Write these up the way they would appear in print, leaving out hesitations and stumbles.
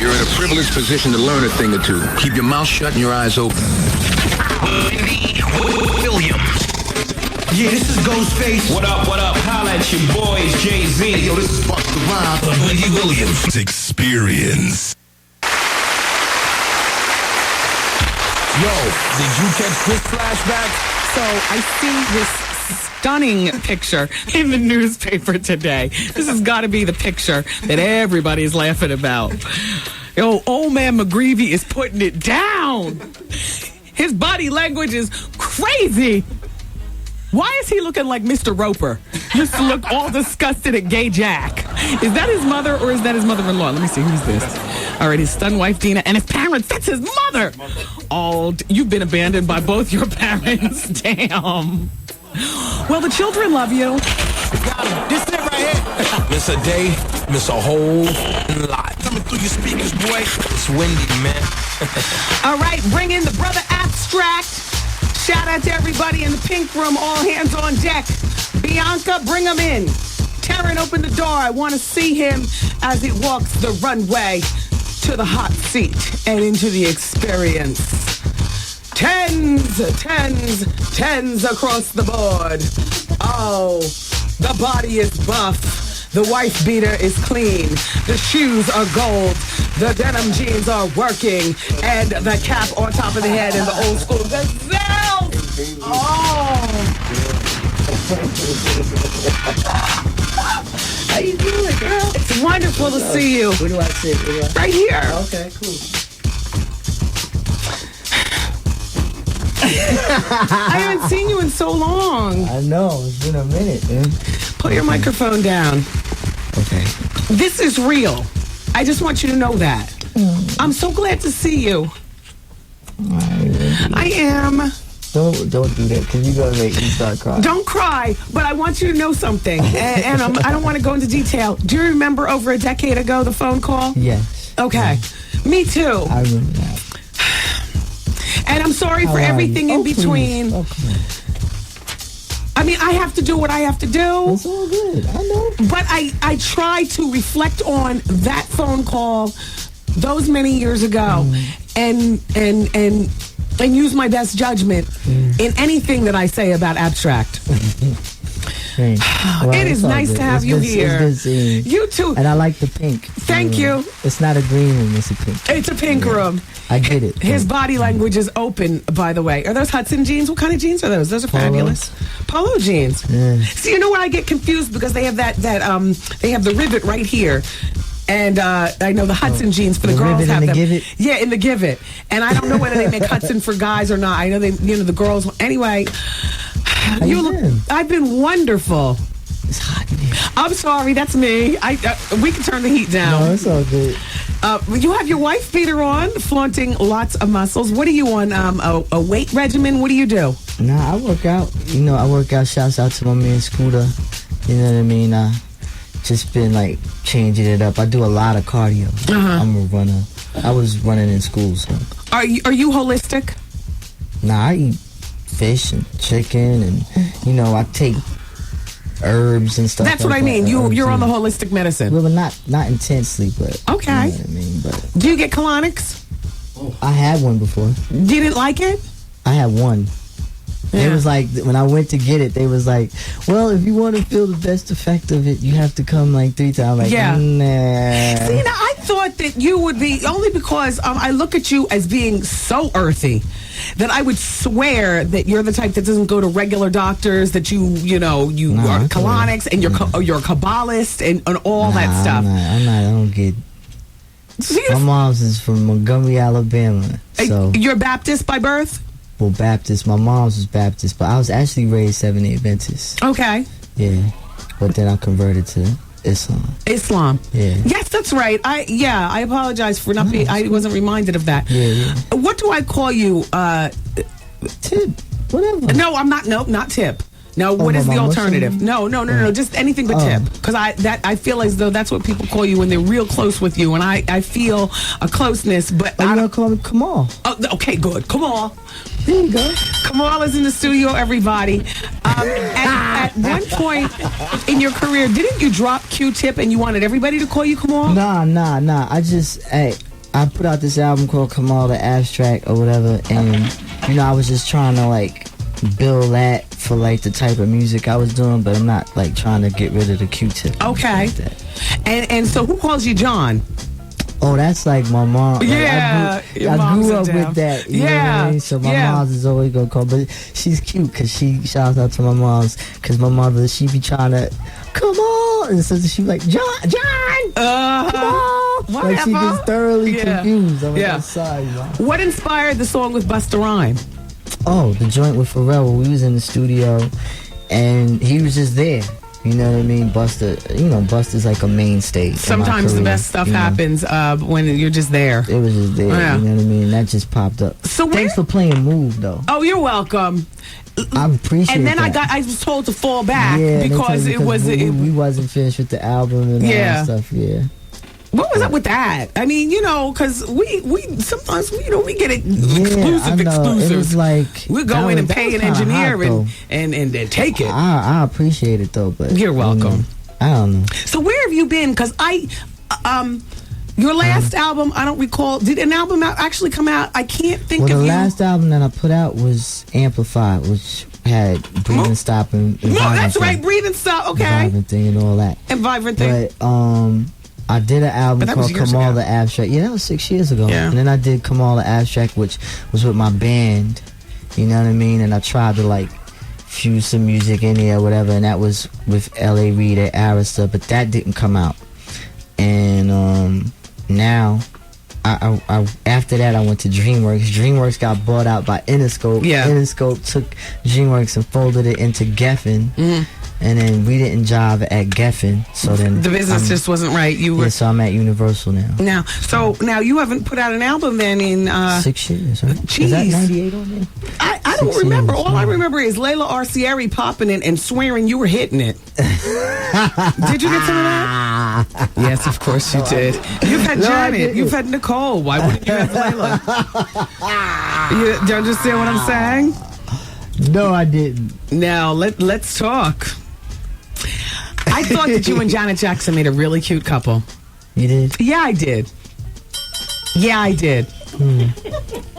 You're in a privileged position to learn a thing or two. Keep your mouth shut and your eyes open. Wendy Williams. Yeah, this is Ghostface. What up, what up? Holla at your boys, Jay-Z. Hey, yo, this is Busta Rhymes. Wendy Williams Experience. Yo, did you catch this flashback? So I see this stunning picture in the newspaper today. This has got to be the picture that everybody's laughing about. Yo, old man McGreevy is putting it down. His body language is crazy. Why is he looking like Mr. Roper? Just to look all disgusted at Gay Jack. Is that his mother or is that his mother-in-law? Let me see, who's this? All right, his stunned wife, Dina, and his parents. That's his mother. Oh, you've been abandoned by both your parents. Damn. Well, the children love you. Got him. This it right here. Miss a day, miss a whole lot. Coming through your speakers, boy. It's Wendy, man. All right, bring in the brother Abstract. Shout out to everybody in the pink room. All hands on deck. Bianca, bring him in. Taryn, open the door. I want to see him as he walks the runway to the hot seat and into the experience. Tens across the board. Oh, the body is buff. The wife beater is clean. The shoes are gold. The denim jeans are working. And the cap on top of the head in the old school gazelle. Oh. How you doing, girl? It's wonderful to see you. Where do I sit? Right here. Okay, cool. I haven't seen you in so long. I know, it's been a minute, man. Put your microphone down. Okay. This is real. I just want you to know that. I'm so glad to see you. I am. Don't do that, because you're going to make me start crying. Don't cry, but I want you to know something. And I don't want to go into detail. Do you remember over a decade ago the phone call? Yes. Okay. Me too. I remember that. And I'm sorry How for are everything you? in Oh, please. between. Oh, come on. I mean, I have to do what I have to do. It's all good. I know. But I try to reflect on that phone call those many years ago and use my best judgment in anything that I say about Abstract. Well, it is nice good. to have It's you good, here. It's good seeing you. You too. And I like the pink. Thank you. It's not a green room, it's a pink. It's a pink room. I get it. His body language is open, by the way. Are those Hudson jeans? What kind of jeans are those? Those are fabulous. Polo jeans. Yeah. See, you know what? I get confused because they have they have the rivet right here. And I know the Hudson jeans for the girls rivet have in the them. give it? Yeah, in the give it. And I don't know whether they make Hudson for guys or not. I know the girls. Anyway, How you been? I've been wonderful. It's hot in here. I'm sorry, that's me. We can turn the heat down. No, it's all good. You have your wife beater on, flaunting lots of muscles. What are you on? A weight regimen? What do you do? Nah, I work out. You know, I work out. Shouts out to my man Scooter. You know what I mean? Just been like changing it up. I do a lot of cardio. I'm a runner. I was running in school, so. Are you holistic? Nah, I eat fish and chicken, and you know, I take herbs and stuff. That's what I mean. You're on the holistic medicine. Well, not intensely, but okay. You know what I mean, but do you get colonics? I had one before. You didn't like it? I had one. Yeah. It was like, when I went to get it, they was like, well, if you want to feel the best effect of it, you have to come like 3 times. Like, yeah. Nah. See, now, I thought that you would be, only because I look at you as being so earthy, that I would swear that you're the type that doesn't go to regular doctors, that you are colonics, and you're a Kabbalist and all that stuff. I don't get... See, my mom's is from Montgomery, Alabama. So you're Baptist by birth? Well, Baptist. My mom's was Baptist, but I was actually raised Seventh-day Adventist. Okay. Yeah, but then I converted to Islam. Yeah. Yes, that's right. I apologize for not being. I wasn't reminded of that. Yeah. What do I call you? Tip. Whatever. No, I'm not. No, not tip. No, what is the alternative? No. Just anything but tip. Because I feel as though that's what people call you when they're real close with you, and I feel a closeness. But I'm gonna call me Kamal. Oh, okay, good. Kamal. There you go. Kamal is in the studio, everybody. At one point in your career, didn't you drop Q-Tip and you wanted everybody to call you Kamal? Nah. I put out this album called Kamal the Abstract or whatever, and I was just trying to like build that for like the type of music I was doing, but I'm not like trying to get rid of the Q-Tip. Okay. Like And so who calls you John? Oh, that's like my mom. Like, Yeah, your I mom's grew a up damn- with that. You know what Yeah, I mean? So my yeah. mom's is always gonna call, but she's cute because she shouts out to my mom's because my mother she be trying to come on, and so she be like John, come on. Like she Whatever. gets thoroughly Yeah. confused. I'm like, Yeah. I'm sorry, Mom. What inspired the song with Busta Rhymes? Oh, the joint with Pharrell. We was in the studio, and he was just there. You know what I mean? Busta's like a mainstay. in my Sometimes the career, best stuff you know? happens when you're just there. It was just there. Yeah. You know what I mean? That just popped up. So thanks for playing Move, though. Oh, you're welcome. I appreciate And then that. I was told to fall back they because told me it was. we wasn't finished with the album and all Yeah. that stuff. Yeah. What was up with that? I mean, because we sometimes we get it I know. It exclusives. was like we go that in and was- that pay was an kinda engineer hot, and take it. I appreciate it though, but You're welcome. I don't know. So where have you been? Because your last album, I don't recall. Did an album actually come out? I can't think Well, of the you. last album that I put out was Amplified, which had Breathe and Stop and No, Vibrant that's Thing, right. Breathe and Stop. the Okay. Vibrant Thing and all that. And Vibrant Thing. But I did an album But that was called years Kamal ago. the Abstract. Yeah, that was 6 years ago. Yeah. And then I did Kamal the Abstract, which was with my band. You know what I mean? And I tried to like fuse some music in there or whatever, and that was with L.A. Reid at Arista, but that didn't come out. And now, I after that I went to DreamWorks. DreamWorks got bought out by Interscope. Yeah. Interscope took DreamWorks and folded it into Geffen. And then we didn't jive at Geffen, so then The business just wasn't right. You were so I'm at Universal now. now you haven't put out an album then in 6 years, right? Jeez. Is that 98 on there? I don't 6 remember. years, All I yeah. remember is Layla Arcieri popping in and swearing you were hitting it. Did you get some of that? Yes, of course you did. You've had No, I Janet. didn't. You've had Nicole. Why wouldn't you have Layla? Do you understand what I'm saying? No, I didn't. Now let's talk. I thought that you and Janet Jackson made a really cute couple. You did? Yeah, I did.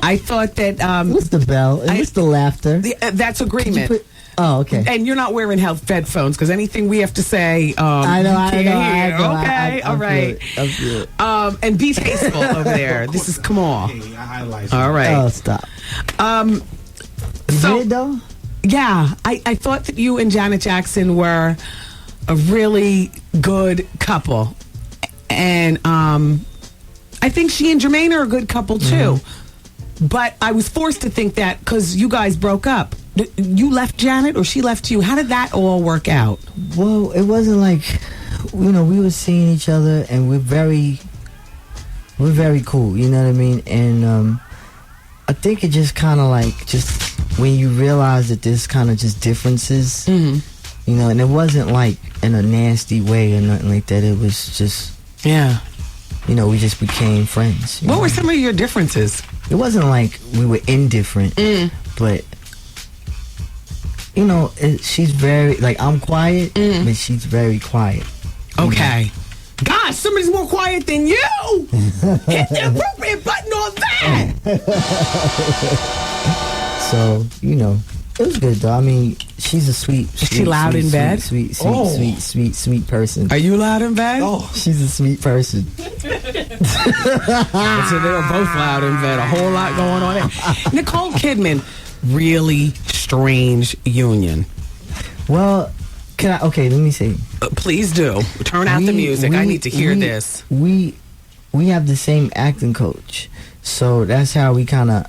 I thought that What's the bell? And what's the laughter? that's agreement. Oh, okay. And you're not wearing headphones because anything we have to say, I know. can't hear. Okay, I all right. feel it. And be tasteful over there. This is Kamal. All right. Oh, stop. You So did though? yeah, I thought that you and Janet Jackson were a really good couple, and I think she and Jermaine are a good couple too. But I was forced to think that because you guys broke up. You left Janet or she left you? How did that all work out? Well, it wasn't like, we were seeing each other and we're very cool, you know what I mean? And I think it just kind of like, just when you realize that there's kind of just differences, you know, and it wasn't like in a nasty way or nothing like that. It was just, Yeah. we just became friends. you What know? were some of your differences? It wasn't like we were indifferent, but she's very like I'm quiet, but she's very quiet. Okay. Gosh, somebody's more quiet than you. Hit the appropriate button on that. So it was good though. I mean, she's a sweet. Is she loud in bed? Sweet person. Are you loud in bed? Oh, she's a sweet person. So they were both loud in bed. A whole lot going on there. Nicole Kidman, really strange union. Well, let me see. Please do. Turn out the music. I need to hear this. We have the same acting coach, so that's how we kind of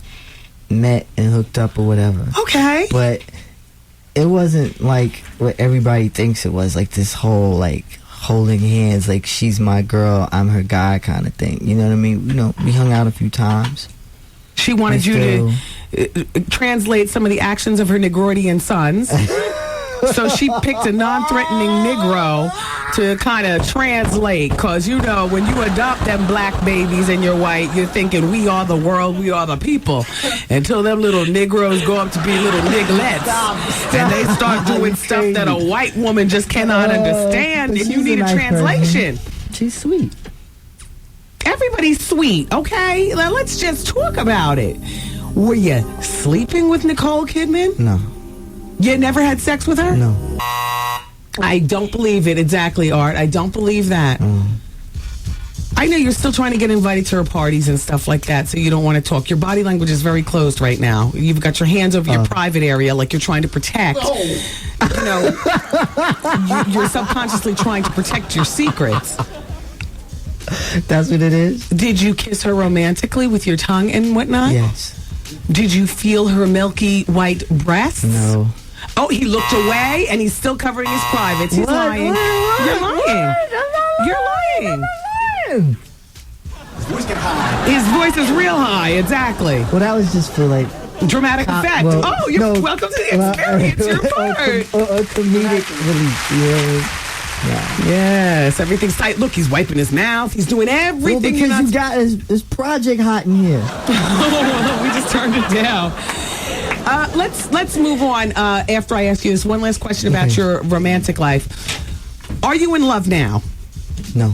met and hooked up or whatever. Okay. But it wasn't like what everybody thinks it was, like this whole like holding hands, like she's my girl, I'm her guy kind of thing. You know what I mean? We hung out a few times. She wanted you to translate some of the actions of her Negroidian sons. So she picked a non-threatening Negro to kind of translate, because, you know, when you adopt them black babies and you're white, you're thinking we are the world, we are the people. Until them little Negroes go up to be little niglets. And they start doing stuff that a white woman just cannot understand, and you need a translation. She's sweet. Everybody's sweet, okay? Now, let's just talk about it. Were you sleeping with Nicole Kidman? No. You never had sex with her? No. I don't believe it. Exactly, Art. I don't believe that. I know you're still trying to get invited to her parties and stuff like that, so you don't want to talk. Your body language is very closed right now. You've got your hands over your private area like you're trying to protect. You know, you're subconsciously trying to protect your secrets. That's what it is? Did you kiss her romantically with your tongue and whatnot? Yes. Did you feel her milky white breasts? No. Oh, he looked away and he's still covering his privates. He's lying. You're lying. You're lying. His voice is real high, exactly. Well, that was just for like dramatic effect. Well, You're welcome to the experience. You're part. A comedic relief. Yeah. Yes, everything's tight. Look, he's wiping his mouth. He's doing everything. Well, because you got this project hot in here. We just turned it down. Let's move on. After I ask you this one last question about your romantic life, are you in love now? No.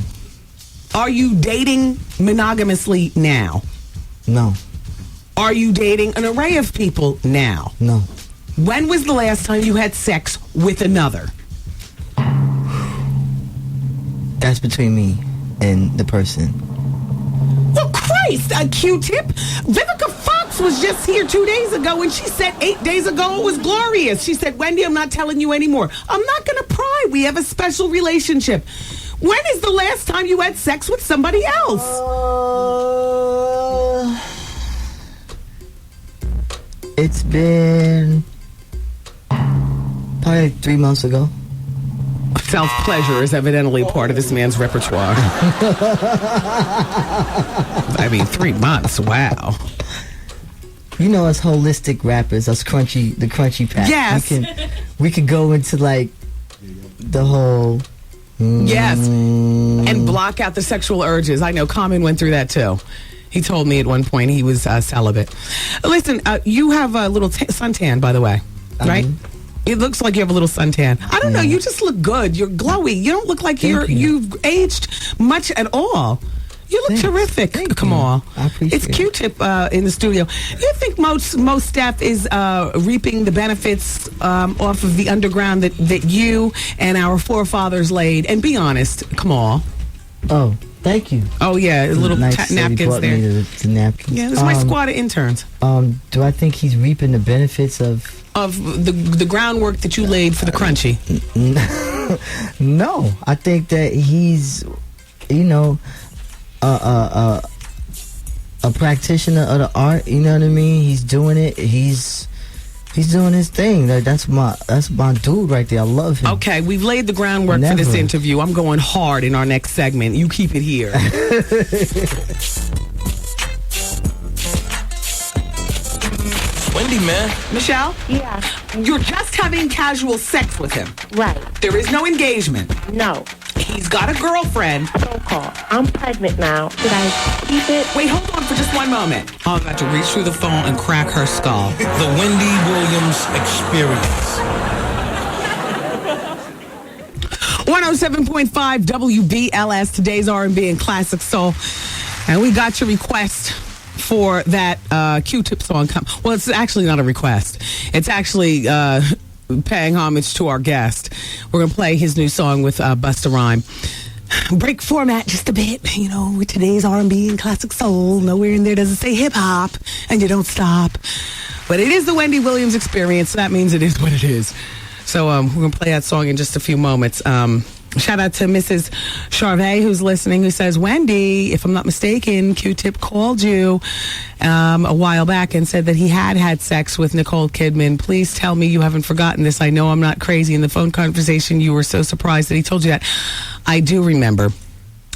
Are you dating monogamously now? No. Are you dating an array of people now? No. When was the last time you had sex with another? That's between me and the person. Well, Christ, a Q-tip. Vivica Fox was just here 2 days ago, and she said 8 days ago it was glorious. She said, Wendy, I'm not telling you anymore. I'm not going to pry. We have a special relationship. When is the last time you had sex with somebody else? It's been probably like 3 months ago. Self-pleasure is evidently part of this man's repertoire. I mean, 3 months, wow. You know us holistic rappers, us the crunchy pack. Yes. We could go into like the whole... Yes, and block out the sexual urges. I know Common went through that too. He told me at one point he was celibate. Listen, you have a little suntan, by the way, right? It looks like you have a little suntan. I don't know. You just look good. You're glowy. You don't look like you've aged much at all. You look terrific, Kamal. I appreciate it. It's Q-Tip in the studio. You think most staff is reaping the benefits off of the underground that you and our forefathers laid? And be honest, Kamal. Oh, thank you. Oh, yeah, little nice napkins there. The napkins. Yeah, this is my squad of interns. Do I think he's reaping the benefits of the groundwork that you laid for the crunchy? No, I think that he's, you know, a practitioner of the art. You know what I mean? He's doing it. He's doing his thing. That's my dude right there. I love him. Okay, we've laid the groundwork for this interview. I'm going hard in our next segment. You keep it here. Wendy, man. Michelle? Yeah. You're just having casual sex with him. Right. There is no engagement. No. He's got a girlfriend. So-called. I'm pregnant now. Should I keep it? Wait, hold on for just one moment. I'm about to reach through the phone and crack her skull. The Wendy Williams Experience. 107.5 WBLS, today's R&B and classic soul. And we got your request for that Q-Tip song. Well, it's actually not a request. It's actually paying homage to our guest. We're going to play his new song with Busta Rhyme. Break format just a bit, you know, with today's R&B and classic soul. Nowhere in there does it say hip-hop, and you don't stop. But it is the Wendy Williams Experience, so that means it is what it is. So we're going to play that song in just a few moments. Shout out to Mrs. Charvet, who's listening, who says, Wendy, if I'm not mistaken, Q-Tip called you a while back and said that he had sex with Nicole Kidman. Please tell me you haven't forgotten this. I know I'm not crazy. In the phone conversation, you were so surprised that he told you that. I do remember.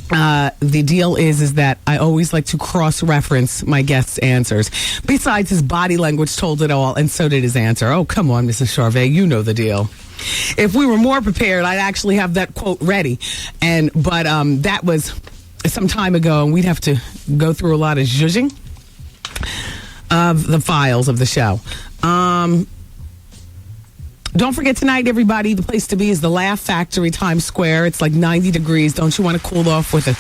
The deal is that I always like to cross-reference my guest's answers. Besides, his body language told it all, and so did his answer. Oh, come on, Mrs. Charvet, you know the deal. If we were more prepared, I'd actually have that quote ready. But that was some time ago, and we'd have to go through a lot of zhuzhing of the files of the show. Don't forget tonight, everybody, the place to be is the Laugh Factory, Times Square. It's like 90 degrees. Don't you want to cool off with a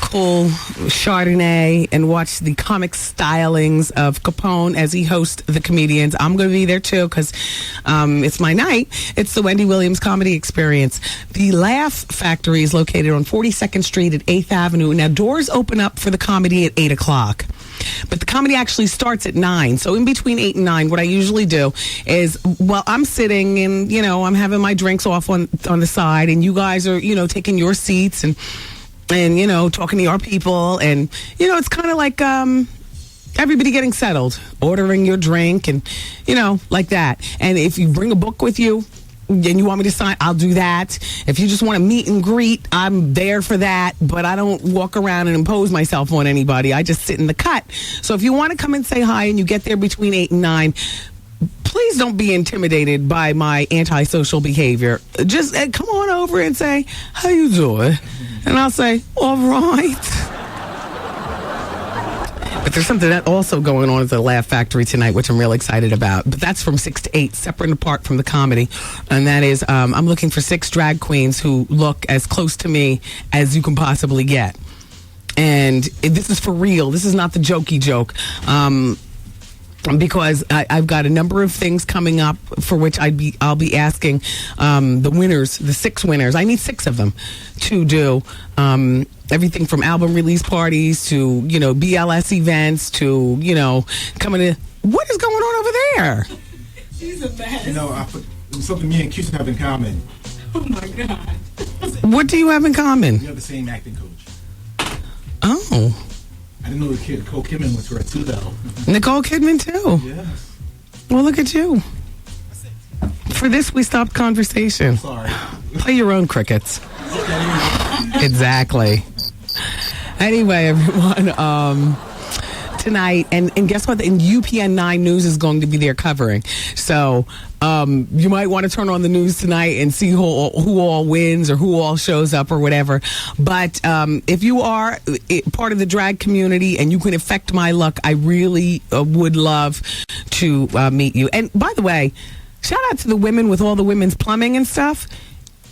cool Chardonnay and watch the comic stylings of Capone as he hosts the comedians? I'm going to be there, too, because it's my night. It's the Wendy Williams Comedy Experience. The Laugh Factory is located on 42nd Street at 8th Avenue. Now, doors open up for the comedy at 8 o'clock. But the comedy actually starts at 9. So in between 8 and 9, what I usually do is, well, I'm sitting and, I'm having my drinks off on the side, and you guys are, taking your seats and talking to your people. And, it's kind of like everybody getting settled, ordering your drink and, like that. And if you bring a book with you, and you want me to sign, I'll do that. If you just want to meet and greet, I'm there for that. But I don't walk around and impose myself on anybody. I just sit in the cut. So if you want to come and say hi and you get there between 8 and 9, please don't be intimidated by my antisocial behavior. Just come on over and say, how you doing? And I'll say, all right. But there's something that also going on at the Laugh Factory tonight, which I'm real excited about. But that's from 6 to 8, separate and apart from the comedy. And that is, I'm looking for 6 drag queens who look as close to me as you can possibly get. And this is for real. This is not the jokey joke. Because I've got a number of things coming up for which I'll be asking the winners, the 6 winners. I need 6 of them to do everything from album release parties to BLS events to coming to. What is going on over there? She's a mess. Something me and Houston have in common. Oh my God! What do you have in common? We have the same acting coach. Oh. I didn't know the kid Nicole Kidman was her too, though. Nicole Kidman, too? Yes. Well, look at you. For this, we stopped conversation. Sorry. Play your own crickets. Okay. Exactly. Anyway, everyone, tonight, and guess what? And UPN 9 News is going to be there covering. So you might want to turn on the news tonight and see who all wins or who all shows up or whatever. But if you are part of the drag community and you can affect my luck, I really would love to meet you. And by the way, shout out to the women with all the women's plumbing and stuff.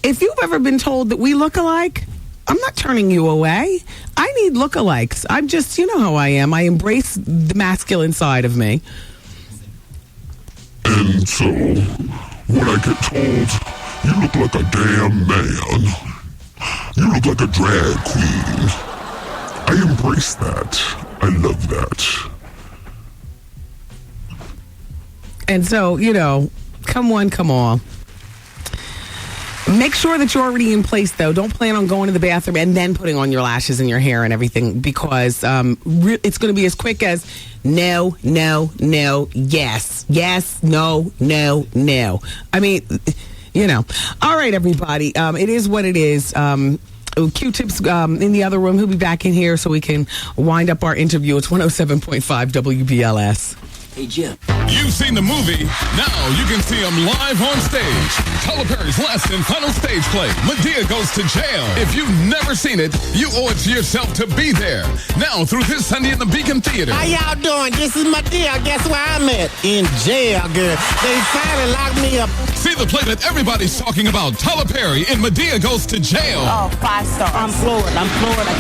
If you've ever been told that we look alike, I'm not turning you away. I need lookalikes. I'm just, you know how I am. I embrace the masculine side of me. And so, when I get told, you look like a damn man, you look like a drag queen, I embrace that. I love that. And so, come on. Make sure that you're already in place, though. Don't plan on going to the bathroom and then putting on your lashes and your hair and everything, because it's going to be as quick as no, yes, no. I mean, All right, everybody. It is what it is. Q-Tip's in the other room. He'll be back in here so we can wind up our interview. It's 107.5 WBLS. Hey, Jim. You've seen the movie. Now you can see him live on stage. Tyler Perry's last and final stage play, Madea Goes to Jail. If you've never seen it, you owe it to yourself to be there. Now through this Sunday in the Beacon Theater. How y'all doing? This is Madea. Guess where I'm at? In jail, girl. They finally locked me up. See the play that everybody's talking about. Tyler Perry in Madea Goes to Jail. Oh, 5 stars. I'm floored. I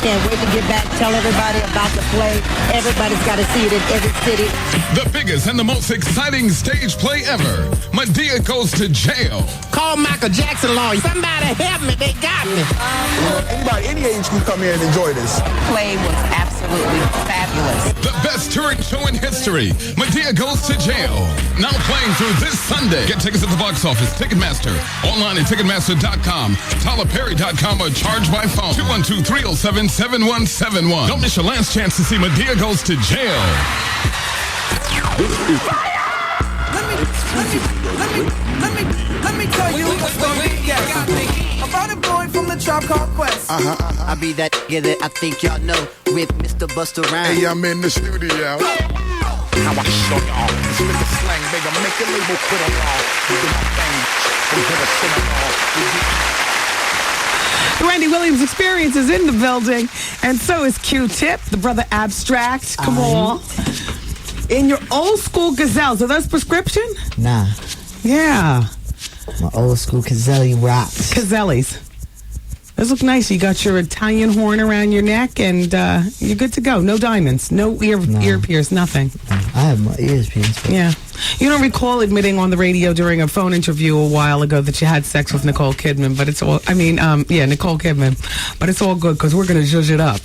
can't wait to get back. Tell everybody about the play. Everybody's got to see it in every city. The biggest and the most exciting stage play ever. Madea Goes to Jail. Call Michael Jackson law. Somebody help me. They got me. Anybody, any age can come here and enjoy this. Play was absolutely fabulous. The best touring show in history. Madea Goes to Jail. Now playing through this Sunday. Get tickets at the box office, Ticketmaster, online at Ticketmaster.com, TylerPerry.com, or charge by phone. 212-307-7171. Don't miss your last chance to see Madea Goes to Jail. Let me Let me tell you a story, yes, about a boy from the Tribe Called Quest. I be that nigga that I think y'all know with Mr. Busta Rhymes. Hey, I'm in the studio. How I show y'all. It's Mr. Slang, nigga. Make your label quit along. You do my thing. We hit a sing along. The Wendy Williams Experience is in the building, and so is Q-Tip, the brother Abstract. Come on. In your old school gazelles, are those prescription? Nah. Yeah. My old school Caselli rocks. Casellis. Those look nice. You got your Italian horn around your neck, and you're good to go. No diamonds, no ear pierce, nothing. I have my ears pierced. Yeah. You don't recall admitting on the radio during a phone interview a while ago that you had sex with Nicole Kidman, but it's all, Nicole Kidman, but it's all good because we're going to zhuzh it up,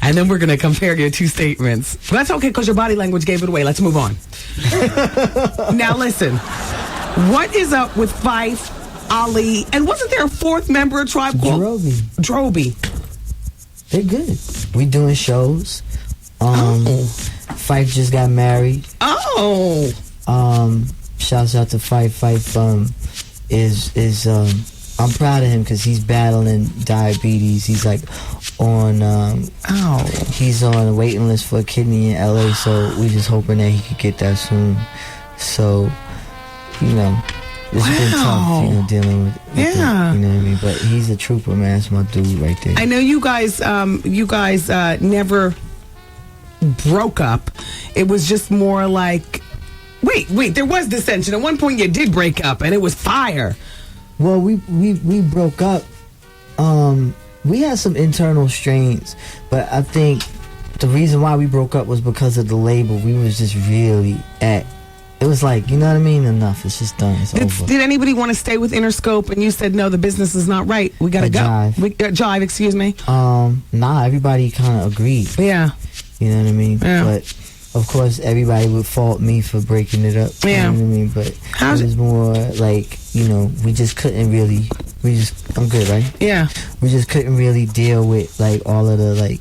and then we're going to compare your two statements. But that's okay because your body language gave it away. Let's move on. Now listen, what is up with Fife, Ali, and wasn't there a fourth member of Tribe called Droby? They're good. We doing shows. Fife just got married. Shouts out to Fife. Fife is I'm proud of him because he's battling diabetes. He's like on he's on a waiting list for a kidney in LA, so we just hoping that he could get that soon. So, you know, it's been tough, you know, dealing with the, you know what I mean? But he's a trooper, man. That's my dude right there. I know you guys never broke up. It was just more like, wait, there was dissension. At one point you did break up, and it was fire. Well, we broke up. We had some internal strains, but I think the reason why we broke up was because of the label. We was just really it was like, you know what I mean? Enough. It's just done. It's over. Did anybody want to stay with Interscope and you said, no, the business is not right? We got to go. Jive, excuse me. Nah, everybody kind of agreed. Yeah. You know what I mean? Yeah. But, of course, everybody would fault me for breaking it up. Yeah. You know what I mean? But it was more like, you know, we just couldn't really, I'm good, right? Yeah. We just couldn't really deal with, like, all of the, like,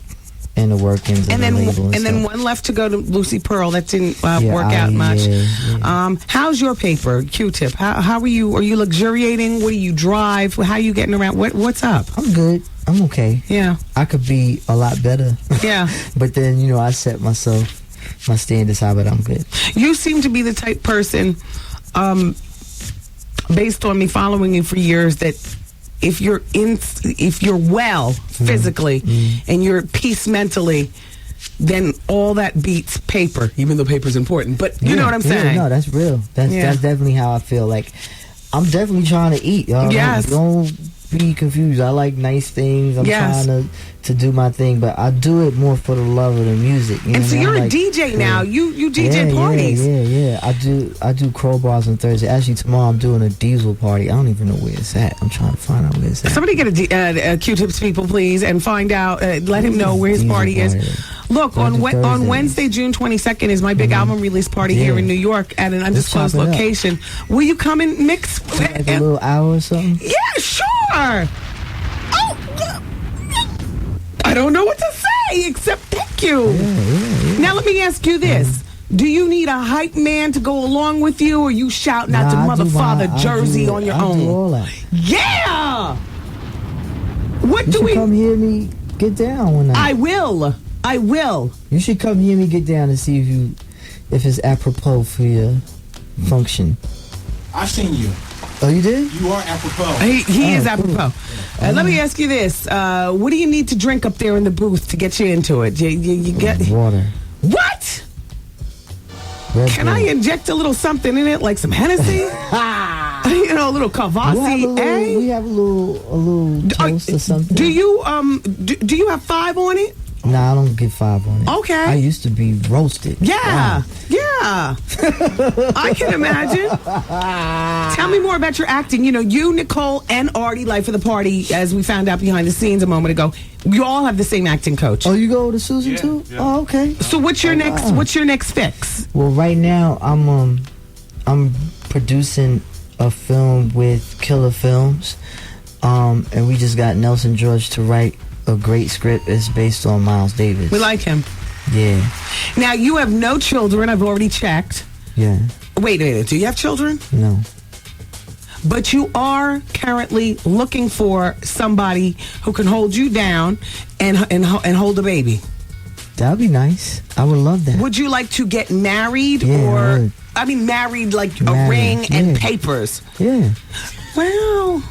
inner workings and the label and then one left to go to Lucy Pearl. That didn't work out much. Yeah. How's your paper, Q-Tip? How are you? Are you luxuriating? What do you drive? How are you getting around? What's up? I'm good. I'm okay. Yeah. I could be a lot better. Yeah. But then, you know, I set my standards high, but I'm good. You seem to be the type person, based on me following you for years, that if you're well physically and you're at peace mentally, then all that beats paper, even though paper's important. But you know what I'm saying? No, that's real. That's definitely how I feel. Like, I'm definitely trying to eat, y'all. Yes. Don't be confused. I like nice things. I'm trying to do my thing, but I do it more for the love of the music. You and know so you're a DJ now. You DJ parties. Yeah. I do crowbars on Thursday. Actually, tomorrow I'm doing a Diesel party. I don't even know where it's at. I'm trying to find out where it's at. Somebody get a Q-Tips people, please, and find out. Let him know where his party is. Look, on Wednesday, June 22nd is my big album release party here in New York at an undisclosed location. Will you come and mix? Like a little hour or something? Yeah, sure. I don't know what to say except thank you. Yeah. Now let me ask you this. Do you need a hype man to go along with you, or you shouting out to Mother Father Jersey on your own? I do all that. Yeah! You should come hear me get down one night. I will. You should come hear me get down and see if it's apropos for your function. I've seen you. Oh, you did? You are apropos. He is apropos. Let me ask you this. What do you need to drink up there in the booth to get you into it? You get water. What? Can I inject a little something in it, like some Hennessy? You know, a little Cavassi. We have a little toast or something. Do you do you have 5 on it? Nah, I don't get 5 on it. Okay. I used to be roasted. Yeah. I can imagine. Tell me more about your acting. You know, you, Nicole, and Artie, Life of the Party, as we found out behind the scenes a moment ago, you all have the same acting coach. Oh, you go to Susan too? Yeah. Oh, okay. So what's your next fix? Well, right now I'm producing a film with Killer Films, and we just got Nelson George to write a great script. It's based on Miles Davis. We like him. Yeah. Now, you have no children. I've already checked. Yeah. Wait a minute. Do you have children? No. But you are currently looking for somebody who can hold you down and hold a baby. That'd be nice. I would love that. Would you like to get married married like a ring and papers? Yeah. Well,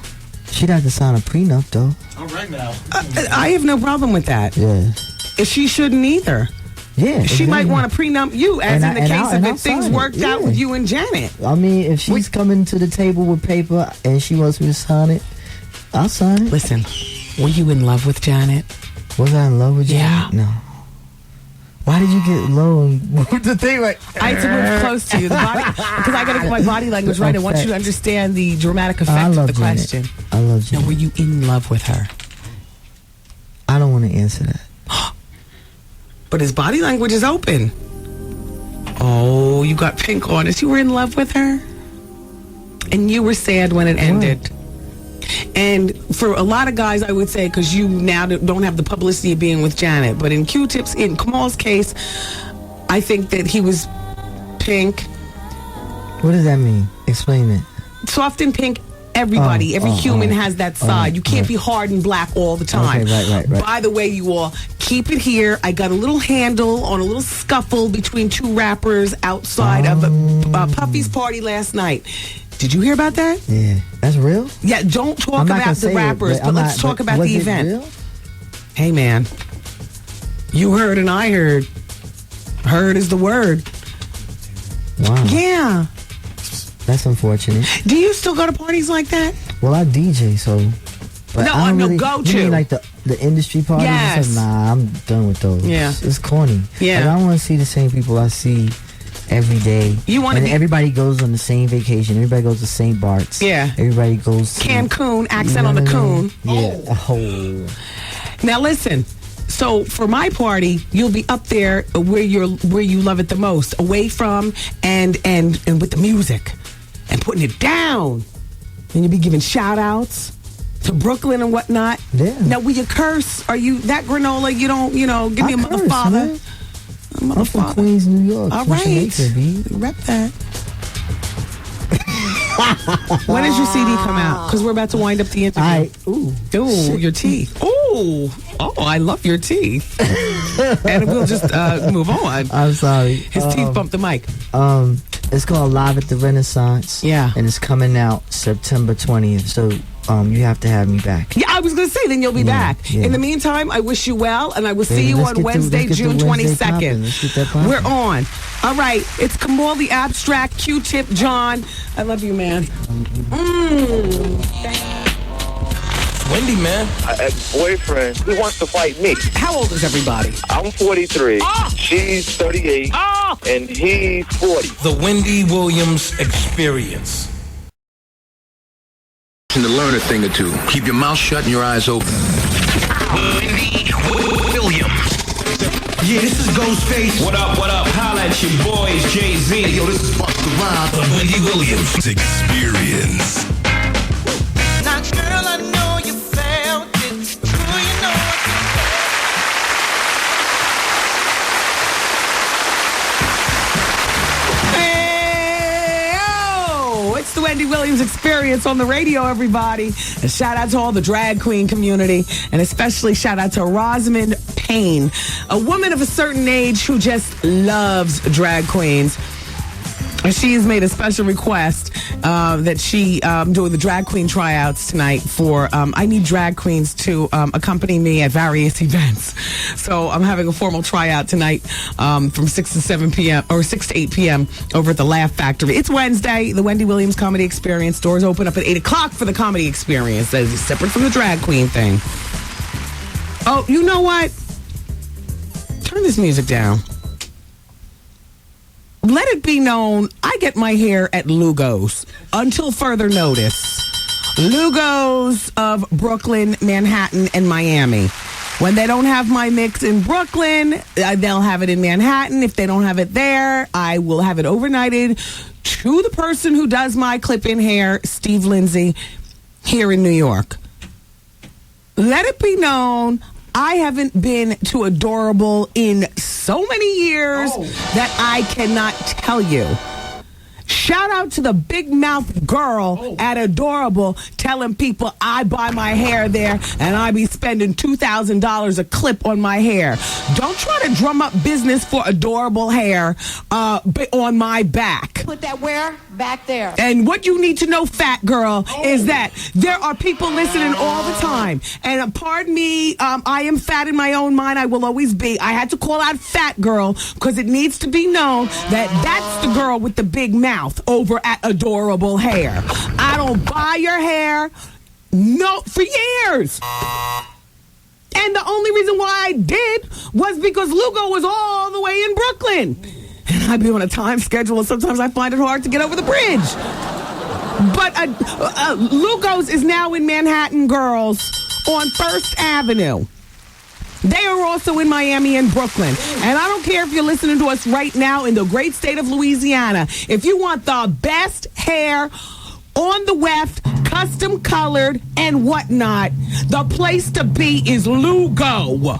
she'd have to sign a prenup though. All right now. I have no problem with that. Yeah. She shouldn't either. Yeah. She might want to prenup you, as in the case of if things worked out with you and Janet. I mean, if she's coming to the table with paper and she wants me to sign it, I'll sign it. Listen, were you in love with Janet? Was I in love with Janet? Yeah. No. Why did you get low and the thing like? I had to move close to you, the body, because I got to get my body language right. I want you to understand the dramatic effect of the question. I love Janet. Now, were you in love with her? I don't want to answer that. But his body language is open. Oh, you got pink on us. You were in love with her? And you were sad when it ended. And for a lot of guys, I would say, because you now don't have the publicity of being with Janet, but in Q-Tip's, in Kamal's case, I think that he was pink. What does that mean? Explain it. Soft and pink. Everybody, every human has that side. You can't be hard and black all the time. Okay, right. By the way, you all, keep it here. I got a little handle on a little scuffle between two rappers outside of Puffy's party last night. Did you hear about that? Yeah. That's real? Yeah, don't talk about the rappers, but let's talk about the event. Real? Hey, man. You heard and I heard. Heard is the word. Wow. Yeah. That's unfortunate. Do you still go to parties like that? Well, I DJ, so. But no, I don't really, go to. You mean like the industry parties? Yes. Nah, I'm done with those. Yeah. It's corny. Yeah. Like, I don't want to see the same people I see every day. You want to be. Everybody goes on the same vacation. Everybody goes to St. Bart's. Yeah. Everybody goes to. Cancun, accent on the coon. Yeah. Oh. Now listen. So for my party, you'll be up there where you love it the most, away from and with the music. And putting it down. And you'll be giving shout outs to Brooklyn and whatnot. Yeah. Now, will you curse? Are you that granola? You don't, give me a mother father. I'm from Queens, New York. All right. Rep that. When does your CD come out? Because we're about to wind up the interview. Ooh, your teeth. Ooh. Oh, I love your teeth. And we'll just move on. I'm sorry. His teeth bumped the mic. It's called Live at the Renaissance. Yeah. And it's coming out September 20th. So you have to have me back. Yeah, I was going to say, then you'll be back. Yeah. In the meantime, I wish you well, and I will see you on Wednesday, June 22nd. Let's get that poppin'. We're on. All right. It's Kamal the Abstract, Q-Tip, John. I love you, man. Wendy, man. Ex-boyfriend, he wants to fight me. How old is everybody? I'm 43. Oh! She's 38. Oh! And he's 40. The Wendy Williams Experience. To learn a thing or two. Keep your mouth shut and your eyes open. Wendy Williams. Yeah, this is Ghostface. What up, what up? Holla at your boys, Jay-Z. Hey, yo, this is Busta Rhymes. The Wendy Williams Experience. Now, girl, I know you felt it. True, you know I It's the Wendy Williams Experience on the radio, everybody. A shout out to all the drag queen community, and especially shout out to Rosamond Payne, a woman of a certain age who just loves drag queens. She has made a special request that she doing the drag queen tryouts tonight for I need drag queens to accompany me at various events. So I'm having a formal tryout tonight from 6 to 7 p.m. or 6 to 8 p.m. over at the Laugh Factory. It's Wednesday, the Wendy Williams Comedy Experience. Doors open up at 8 o'clock for the Comedy Experience. That is separate from the drag queen thing. Oh, you know what? Turn this music down. Let it be known, I get my hair at Lugo's until further notice. Lugo's of Brooklyn, Manhattan, and Miami. When they don't have my mix in Brooklyn, they'll have it in Manhattan. If they don't have it there, I will have it overnighted to the person who does my clip-in hair, Steve Lindsay, here in New York. Let it be known, I haven't been to Adorable in so many years that I cannot tell you. Shout out to the big mouth girl at Adorable telling people I buy my hair there and I be spending $2,000 a clip on my hair. Don't try to drum up business for Adorable hair on my back. Put that where? Back there. And what you need to know, fat girl, is that there are people listening all the time. And pardon me, I am fat in my own mind. I will always be. I had to call out fat girl because it needs to be known that that's the girl with the big mouth over at Adorable Hair. I don't buy your hair for years. And the only reason why I did was because Lugo was all the way in Brooklyn. And I'd be on a time schedule, and sometimes I find it hard to get over the bridge. But Lugo's is now in Manhattan, girls, on First Avenue. They are also in Miami and Brooklyn. And I don't care if you're listening to us right now in the great state of Louisiana. If you want the best hair on the weft, custom colored and whatnot, the place to be is Lugo.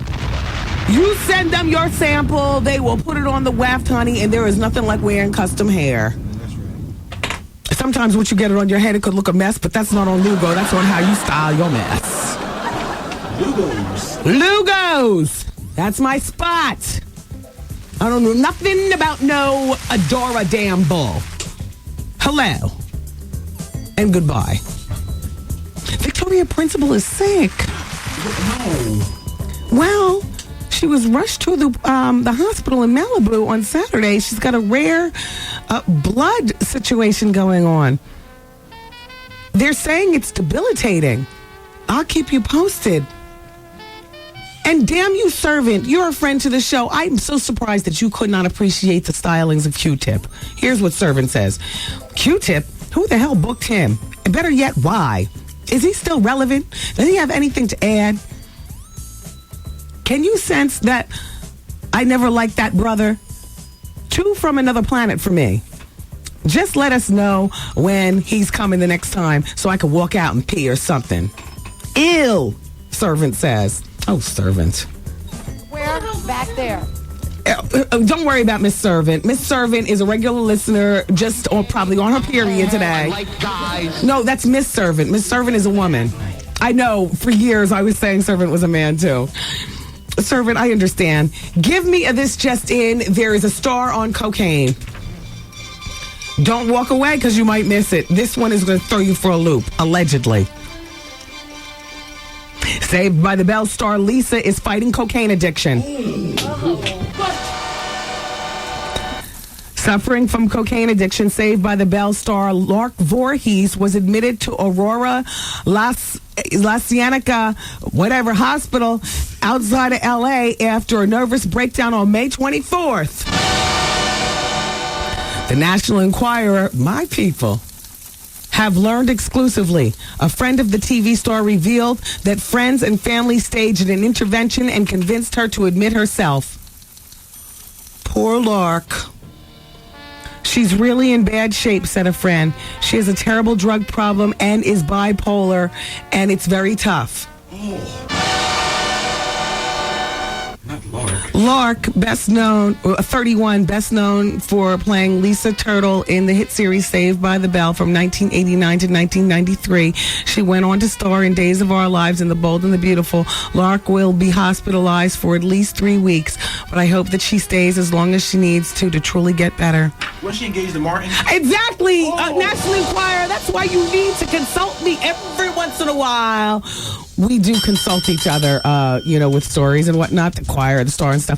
You send them your sample, they will put it on the weft, honey, and there is nothing like wearing custom hair. Sometimes once you get it on your head, it could look a mess, but that's not on Lugo. That's on how you style your mess. Lugo's. That's my spot. I don't know nothing about no Adora damn bull. Hello. And goodbye. Victoria Principal is sick. No. Well, she was rushed to the hospital in Malibu on Saturday. She's got a rare blood situation going on. They're saying it's debilitating. I'll keep you posted. And damn you, Servant, you're a friend to the show. I'm so surprised that you could not appreciate the stylings of Q-Tip. Here's what Servant says. Q-Tip? Who the hell booked him? And better yet, why? Is he still relevant? Does he have anything to add? Can you sense that I never liked that brother? Two from another planet for me. Just let us know when he's coming the next time so I can walk out and pee or something. Ew, Servant says. Oh, Servant. Where? Back there. Don't worry about Miss Servant. Miss Servant is a regular listener, just probably on her period today. No, that's Miss Servant. Miss Servant is a woman. I know, for years I was saying Servant was a man too. Servant, I understand. Give me a this just in. There is a star on cocaine. Don't walk away because you might miss it. This one is going to throw you for a loop, allegedly. Saved by the Bell star Lisa is fighting cocaine addiction. Suffering from cocaine addiction, Saved by the Bell star Lark Voorhees was admitted to Aurora La Cienega, whatever, hospital outside of L.A. after a nervous breakdown on May 24th. The National Enquirer, my people, have learned exclusively. A friend of the TV star revealed that friends and family staged an intervention and convinced her to admit herself. Poor Lark. She's really in bad shape, said a friend. She has a terrible drug problem and is bipolar, and it's very tough. Not Lark. Lark, best known, 31, best known for playing Lisa Turtle in the hit series Saved by the Bell from 1989 to 1993. She went on to star in Days of Our Lives and The Bold and the Beautiful. Lark will be hospitalized for at least 3 weeks, but I hope that she stays as long as she needs to truly get better. Was she engaged to Martin? Exactly. National Enquirer, that's why you need to consult me every once in a while. We do consult each other, with stories and whatnot, the choir, the star and stuff.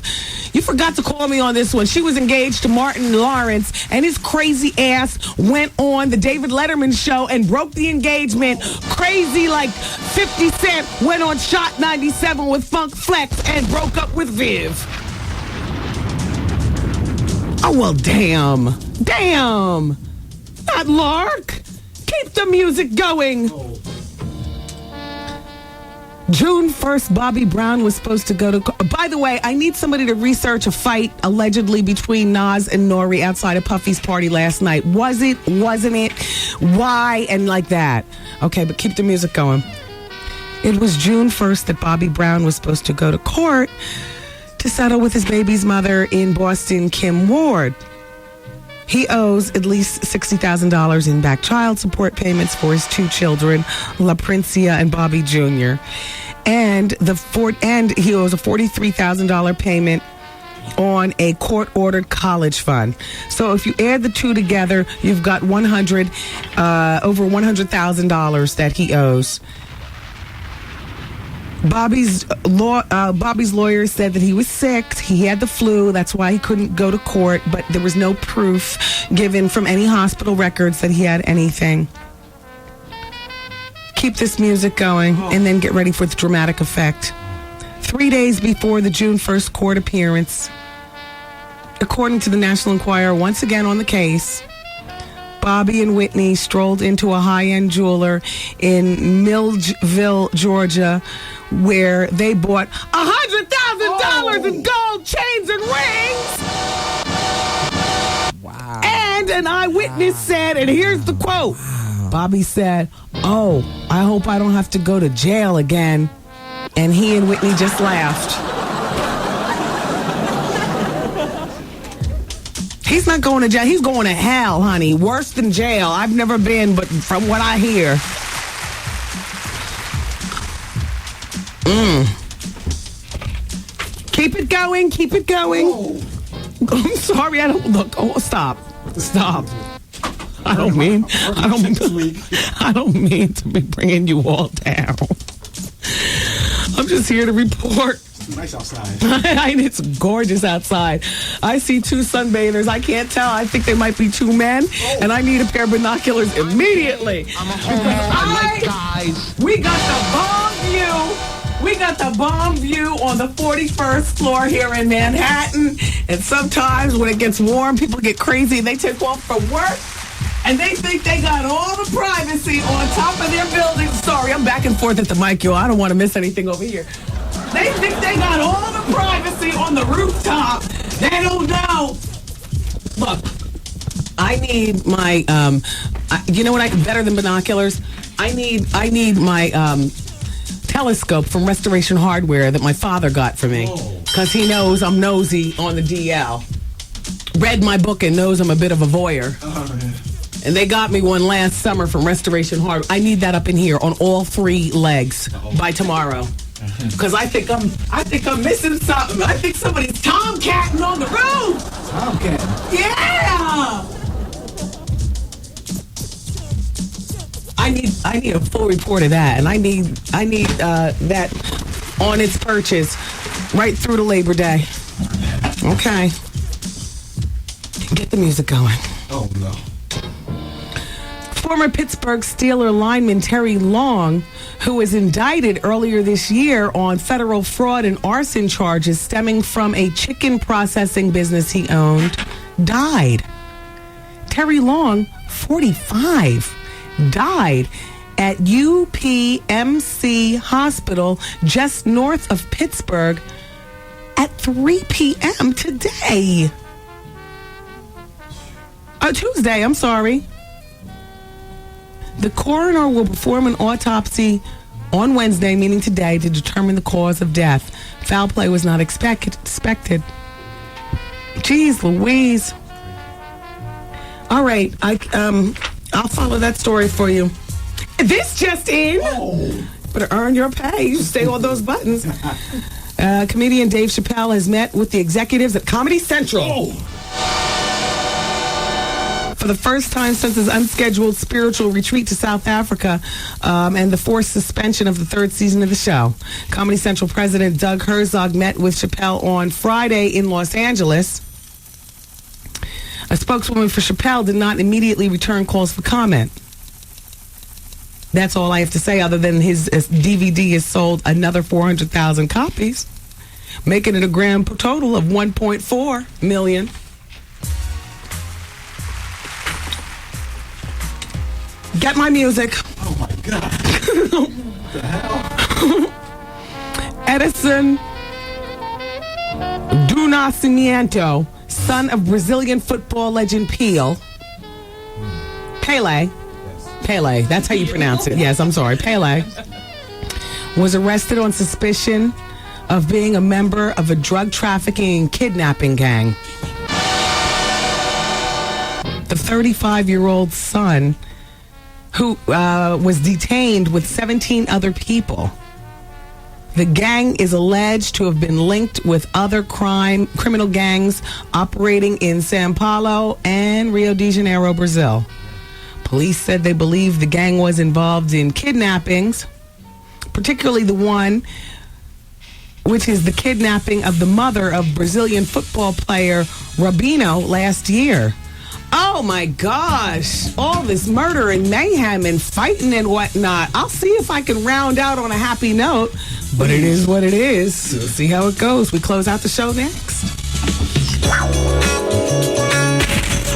You forgot to call me on this one. She was engaged to Martin Lawrence, and his crazy ass went on the David Letterman show and broke the engagement. Crazy like 50 Cent went on Shot 97 with Funk Flex and broke up with Viv. Oh, well, damn. Damn. Not Lark. Keep the music going. June 1st, Bobby Brown was supposed to go to... By the way, I need somebody to research a fight allegedly between Nas and Nori outside of Puffy's party last night. Was it? Wasn't it? Why? And like that. Okay, but keep the music going. It was June 1st that Bobby Brown was supposed to go to court to settle with his baby's mother in Boston, Kim Ward. He owes at least $60,000 in back child support payments for his 2 children, La Princia and Bobby Jr. And he owes a $43,000 payment on a court-ordered college fund. So if you add the two together, you've got over $100,000 that he owes. Bobby's lawyer said that he was sick. He had the flu. That's why he couldn't go to court. But there was no proof given from any hospital records that he had anything. Keep this music going and then get ready for the dramatic effect. 3 days before the June 1st court appearance, according to the National Enquirer, once again on the case, Bobby and Whitney strolled into a high-end jeweler in Milledgeville, Georgia, where they bought $100,000 in gold chains and rings. Wow. And an eyewitness said, and here's the quote, Bobby said, "Oh, I hope I don't have to go to jail again." And he and Whitney just laughed. He's not going to jail. He's going to hell, honey. Worse than jail. I've never been, but from what I hear. Keep it going. Keep it going. Oh. I'm sorry. I don't look. Oh, stop. Stop. I don't mean to be bringing you all down. I'm just here to report. It's nice outside. It's gorgeous outside. I see 2 sunbathers. I can't tell. I think they might be 2 men, and I need a pair of binoculars immediately. I'm a homeowner, guys. We got the bomb view. We got the bomb view on the 41st floor here in Manhattan. And sometimes when it gets warm, people get crazy and they take off from work. And they think they got all the privacy on top of their building. Sorry, I'm back and forth at the mic, yo. I don't want to miss anything over here. They think they got all the privacy on the rooftop. They don't know. Look, I need my, you know what better than binoculars? I need my telescope from Restoration Hardware that my father got for me. Because he knows I'm nosy on the DL. Read my book and knows I'm a bit of a voyeur. And they got me one last summer from Restoration Hardware. I need that up in here on all 3 legs by tomorrow. Because I think I'm missing something. I think somebody's tomcatting on the roof. Tomcat? Yeah. I need a full report of that, and I need that on its purchase right through to Labor Day. Okay. Get the music going. Oh no. Former Pittsburgh Steelers lineman Terry Long, who was indicted earlier this year on federal fraud and arson charges stemming from a chicken processing business he owned, died. Terry Long, 45, died at UPMC Hospital just north of Pittsburgh at 3 p.m. today. Tuesday, I'm sorry. The coroner will perform an autopsy on Wednesday, meaning today, to determine the cause of death. Foul play was not expected. Jeez Louise. All right, I'll follow that story for you. This just in. Better earn your pay. You stay on those buttons. Comedian Dave Chappelle has met with the executives at Comedy Central. For the first time since his unscheduled spiritual retreat to South Africa and the forced suspension of the 3rd season of the show. Comedy Central President Doug Herzog met with Chappelle on Friday in Los Angeles. A spokeswoman for Chappelle did not immediately return calls for comment. That's all I have to say, other than his DVD has sold another 400,000 copies, making it a grand total of 1.4 million. Get my music. Oh my God. What the hell? Edison do Nascimento, son of Brazilian football legend Pele, that's how you pronounce it. Yes, I'm sorry. Pele was arrested on suspicion of being a member of a drug trafficking and kidnapping gang. the 35-year-old son who was detained with 17 other people. The gang is alleged to have been linked with other criminal gangs operating in São Paulo and Rio de Janeiro, Brazil. Police said they believe the gang was involved in kidnappings, particularly the one which is the kidnapping of the mother of Brazilian football player Robinho last year. Oh my gosh, all this murder and mayhem and fighting and whatnot. I'll see if I can round out on a happy note, but it is what it is. We'll see how it goes. We close out the show next.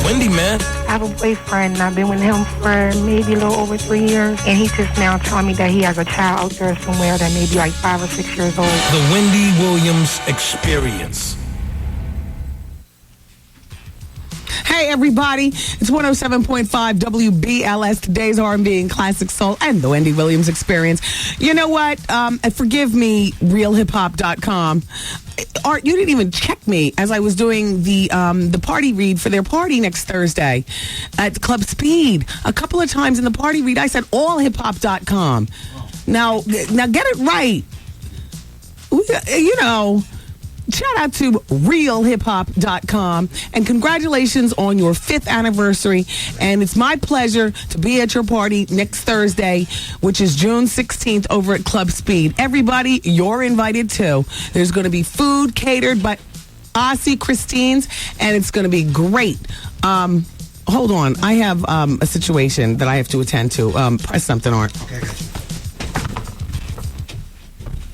Wendy, man. I have a boyfriend, and I've been with him for maybe a little over 3 years, and he's just now telling me that he has a child out there somewhere that may be like 5 or 6 years old. The Wendy Williams Experience. Hey everybody, it's 107.5 WBLS, today's R&B and Classic Soul, and the Wendy Williams Experience. You know what? Forgive me, realhiphop.com. Art, you didn't even check me as I was doing the party read for their party next Thursday at Club Speed. A couple of times in the party read, I said allhiphop.com. Now get it right. You know, shout out to realhiphop.com, and congratulations on your 5th anniversary. And it's my pleasure to be at your party next Thursday, which is June 16th over at Club Speed. Everybody, you're invited too. There's going to be food catered by Aussie Christine's, and it's going to be great. Hold on. I have a situation that I have to attend to. Press something, Art. Okay, gotcha.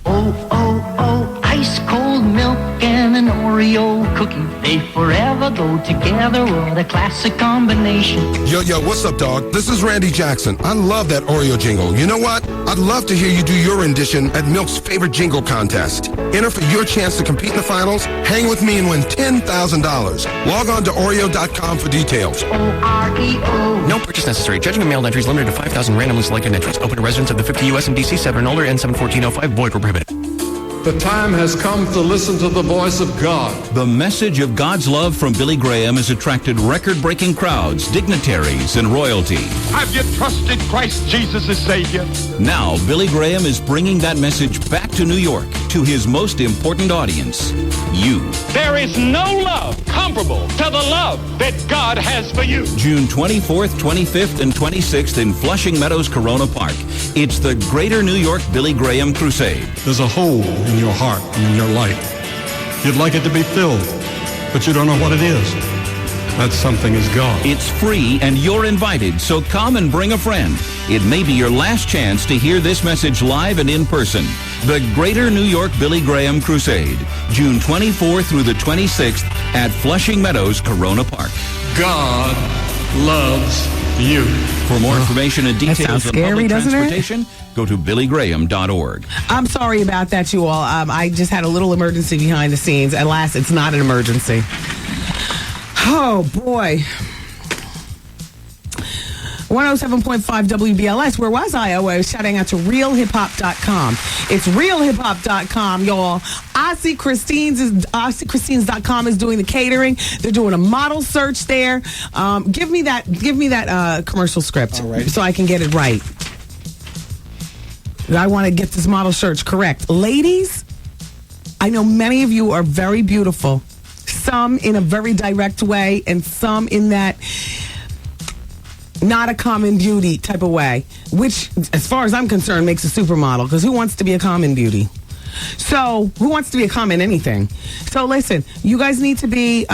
Oh, ice cold milk and an Oreo cookie. They forever go together. What a classic combination. Yo, what's up, dog? This is Randy Jackson. I love that Oreo jingle. You know what? I'd love to hear you do your rendition at Milk's favorite jingle contest. Enter for your chance to compete in the finals, hang with me, and win $10,000. Log on to Oreo.com for details. O-R-E-O. No purchase necessary. Judging of mailed entries limited to 5,000 randomly selected entries. Open to residents of the 50 U.S. and D.C. 7 and older and 71405. Void where prohibited. The time has come to listen to the voice of God. The message of God's love from Billy Graham has attracted record-breaking crowds, dignitaries, and royalty. Have you trusted Christ Jesus as Savior? Now, Billy Graham is bringing that message back to New York, to his most important audience, you. There is no love comparable to the love that God has for you. June 24th, 25th, and 26th in Flushing Meadows, Corona Park. It's the Greater New York Billy Graham Crusade. There's a hole in your heart and in your life. You'd like it to be filled, but you don't know what it is. That something is God. It's free and you're invited, so come and bring a friend. It may be your last chance to hear this message live and in person. The Greater New York Billy Graham Crusade, June 24th through the 26th at Flushing Meadows, Corona Park. God loves you. For more information and details on scary, public transportation, go to billygraham.org. I'm sorry about that, you all. I just had a little emergency behind the scenes. At last, it's not an emergency. Oh, boy. 107.5 WBLS. Where was I? Oh, I was shouting out to realhiphop.com. It's realhiphop.com, y'all. AussieChristines.com is doing the catering. They're doing a model search there. Give me that commercial script so I can get it right. I want to get this model search correct. Ladies, I know many of you are very beautiful. Some in a very direct way, and some in that not a common beauty type of way, which, as far as I'm concerned, makes a supermodel, because who wants to be a common beauty? So, who wants to be a common anything? So, listen, you guys need to be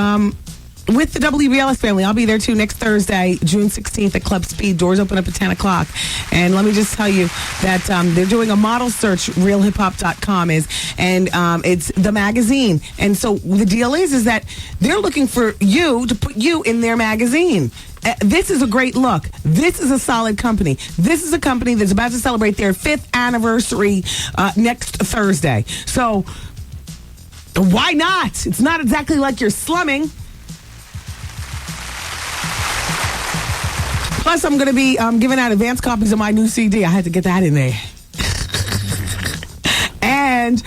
with the WBLS family. I'll be there, too, next Thursday, June 16th at Club Speed. Doors open up at 10 o'clock. And let me just tell you that they're doing a model search, realhiphop.com is, and it's the magazine. And so the deal is that they're looking for you to put you in their magazine. This is a great look. This is a solid company. This is a company that's about to celebrate their 5th anniversary next Thursday. So why not? It's not exactly like you're slumming. Plus, I'm going to be giving out advance copies of my new CD. I had to get that in there. And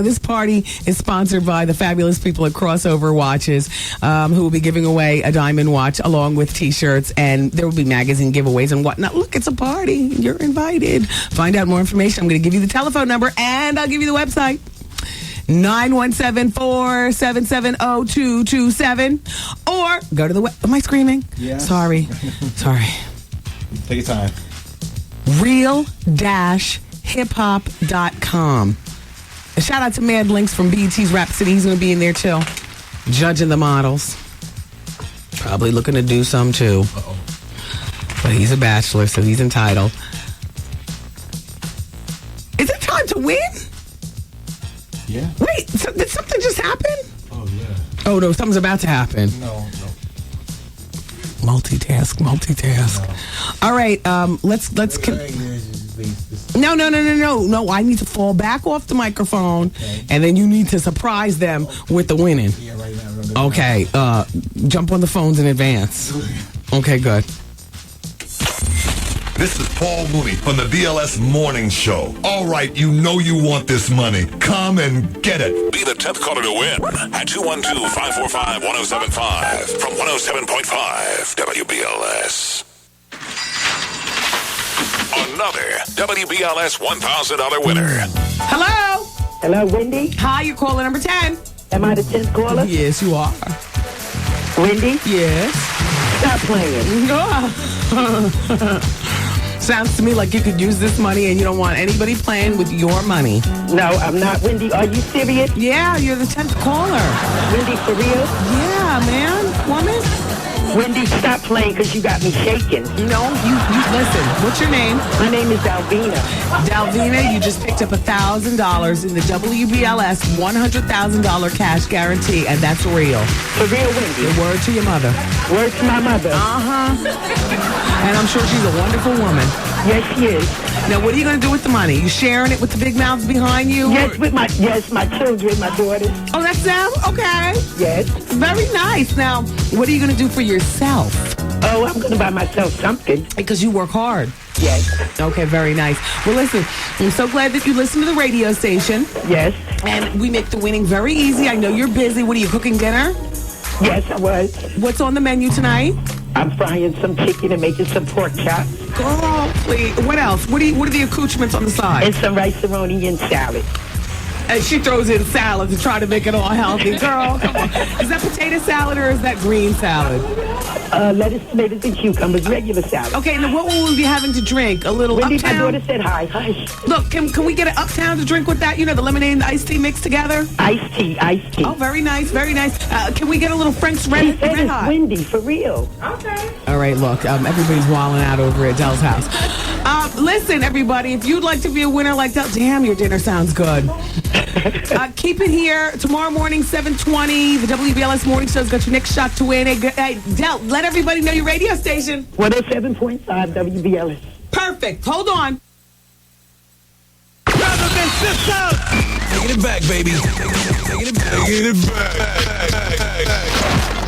This party is sponsored by the fabulous people at Crossover Watches, who will be giving away a diamond watch along with T-shirts, and there will be magazine giveaways and whatnot. Look, it's a party. You're invited. Find out more information. I'm going to give you the telephone number, and I'll give you the website. 917-477-0227, or go to the web. Am I screaming? Yeah. Sorry. Take your time. real-hiphop.com. A shout out to Mad Links from BET's Rap City. He's going to be in there too, judging the models. Probably looking to do some too. But he's a bachelor, so he's entitled. Is it time to win? Yeah. Wait, so did something just happen? Oh, yeah. Oh, no, something's about to happen. No. Multitask. No. All right, let's. No. I need to fall back off the microphone, and then you need to surprise them with the winning. Yeah, right now. Okay, jump on the phones in advance. Okay, good. This is Paul Mooney from the BLS Morning Show. All right, you know you want this money. Come and get it. Be the 10th caller to win at 212-545-1075 from 107.5 WBLS. Another WBLS $1,000 winner. Hello? Hello, Wendy? Hi, you're caller number 10. Am I the 10th caller? Yes, you are. Wendy? Yes. Stop playing. Sounds to me like you could use this money and you don't want anybody playing with your money. No, I'm not. Wendy, are you serious? Yeah, you're the 10th caller. Wendy, for real? Yeah, man. Woman? Wendy, stop playing because you got me shaking. No, you listen. What's your name? My name is Dalvina. Dalvina, you just picked up $1,000 in the WBLS $100,000 cash guarantee, and that's real. For real, Wendy? The word to your mother. Word to my mother. And I'm sure she's a wonderful woman. Yes, she is. Now, what are you going to do with the money? You sharing it with the big mouths behind you? Yes, with my children, my daughters. Oh, that's them? Okay. Yes. Very nice. Now, what are you going to do for yourself? Oh, I'm going to buy myself something. Because you work hard. Yes. Okay, very nice. Well, listen, I'm so glad that you listen to the radio station. Yes. And we make the winning very easy. I know you're busy. What are you, cooking dinner? Yes, I was. What's on the menu tonight? I'm frying some chicken and making some pork chops. Girl, please. What else? What are the accoutrements on the side? And some rice-a-roni and salad. And she throws in salad to try to make it all healthy. Girl, come on. Is that potato salad or is that green salad? Lettuce, tomatoes, and cucumbers, regular salad. Okay, now what will we be having to drink? A little Wendy, Uptown? my daughter said hi. Hush. Look, can we get an Uptown to drink with that? You know, the lemonade and the iced tea mixed together? Iced tea. Oh, very nice, very nice. Can we get a little Frank's Red Hot? Wendy, for real. Okay. All right, look, everybody's wilding out over at Dell's house. Listen, everybody, if you'd like to be a winner like Dell, damn, your dinner sounds good. Keep it here tomorrow morning, 7:20. The WBLS Morning Show's got your next shot to win. Hey, Del, let everybody know your radio station. 107.5 WBLS. Perfect. Hold on. Brothers and sisters, taking it back, baby. Taking it back.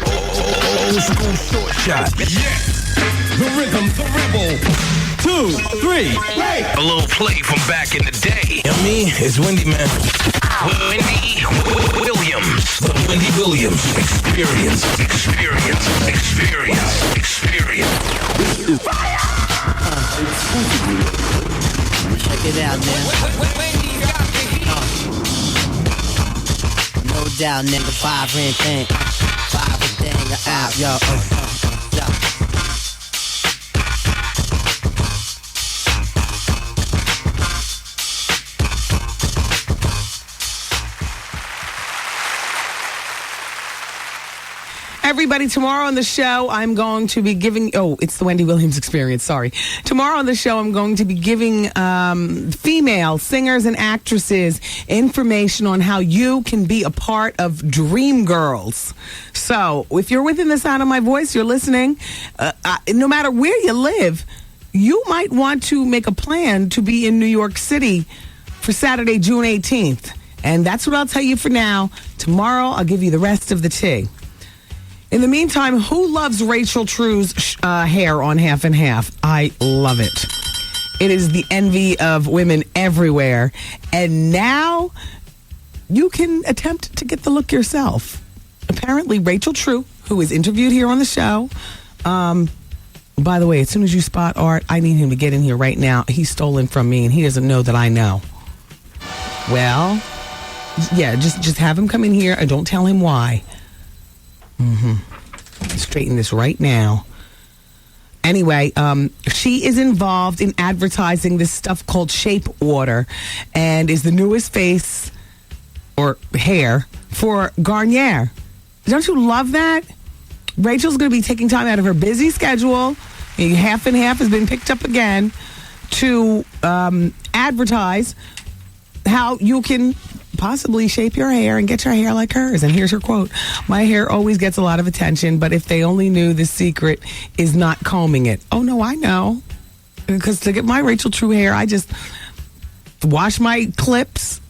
Old school short shot. Yes. The rhythm, the rebel. 2, 3, play. A little play from back in the day. And me, it's Wendy, man. Wendy Williams. The Wendy Williams Experience. Experience. Check it out, man. No doubt, nigga. 5 rand thing. 5 thing out, yo. Everybody, tomorrow on the show, I'm going to be giving... Oh, it's the Wendy Williams Experience, sorry. Tomorrow on the show, I'm going to be giving female singers and actresses information on how you can be a part of Dream Girls. So, if you're within the sound of my voice, you're listening, no matter where you live, you might want to make a plan to be in New York City for Saturday, June 18th. And that's what I'll tell you for now. Tomorrow, I'll give you the rest of the tea. In the meantime, who loves Rachel True's hair on Half and Half? I love it. It is the envy of women everywhere. And now you can attempt to get the look yourself. Apparently, Rachel True, who is interviewed here on the show, by the way, as soon as you spot Art, I need him to get in here right now. He's stolen from me, and he doesn't know that I know. Well, yeah, just have him come in here, and don't tell him why. Straighten this right now. Anyway, she is involved in advertising this stuff called Shape Water, and is the newest face or hair for Garnier. Don't you love that? Rachel's going to be taking time out of her busy schedule. Half and half has been picked up again to advertise how you can possibly shape your hair and get your hair like hers. And here's her quote: "My hair always gets a lot of attention, but if they only knew the secret is not combing it." Oh, no, I know. Because to get my Rachel True hair, I just wash my clips,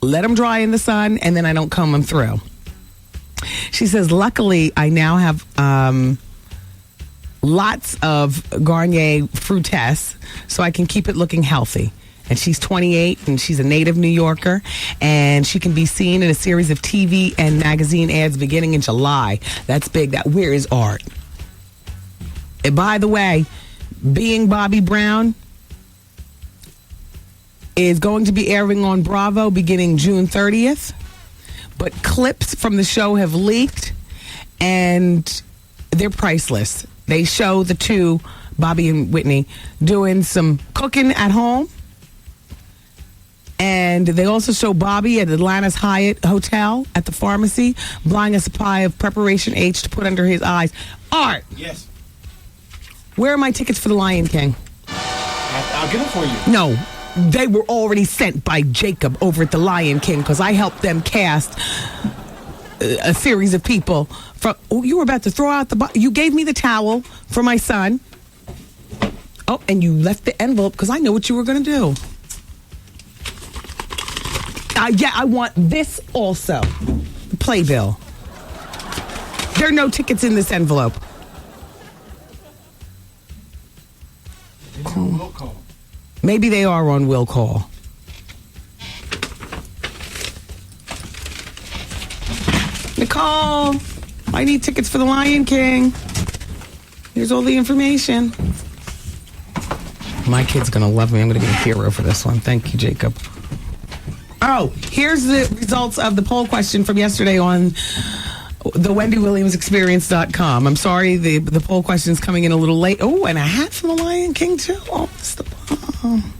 let them dry in the sun, and then I don't comb them through. She says, luckily, I now have lots of Garnier Fructis, so I can keep it looking healthy. And she's 28, and she's a native New Yorker, and she can be seen in a series of TV and magazine ads beginning in July. That's big. Where is Art? And by the way, Being Bobby Brown is going to be airing on Bravo beginning June 30th. But clips from the show have leaked, and they're priceless. They show the two, Bobby and Whitney, doing some cooking at home. And they also show Bobby at Atlanta's Hyatt Hotel at the pharmacy, buying us a pie of Preparation H to put under his eyes. Art! Yes. Where are my tickets for The Lion King? I'll get them for you. No. They were already sent by Jacob over at The Lion King because I helped them cast a series of people. You were about to throw out you gave me the towel for my son. Oh, and you left the envelope because I know what you were going to do. Yeah, I want this also. Playbill. There are no tickets in this envelope. Cool. Maybe they are on Will Call. Nicole, I need tickets for The Lion King. Here's all the information. My kid's going to love me. I'm going to be a hero for this one. Thank you, Jacob. Oh, here's the results of the poll question from yesterday on the Wendy Williams Experience.com. I'm sorry, the poll question's coming in a little late. Oh, and a hat from The Lion King, too. Oh, it's the bomb.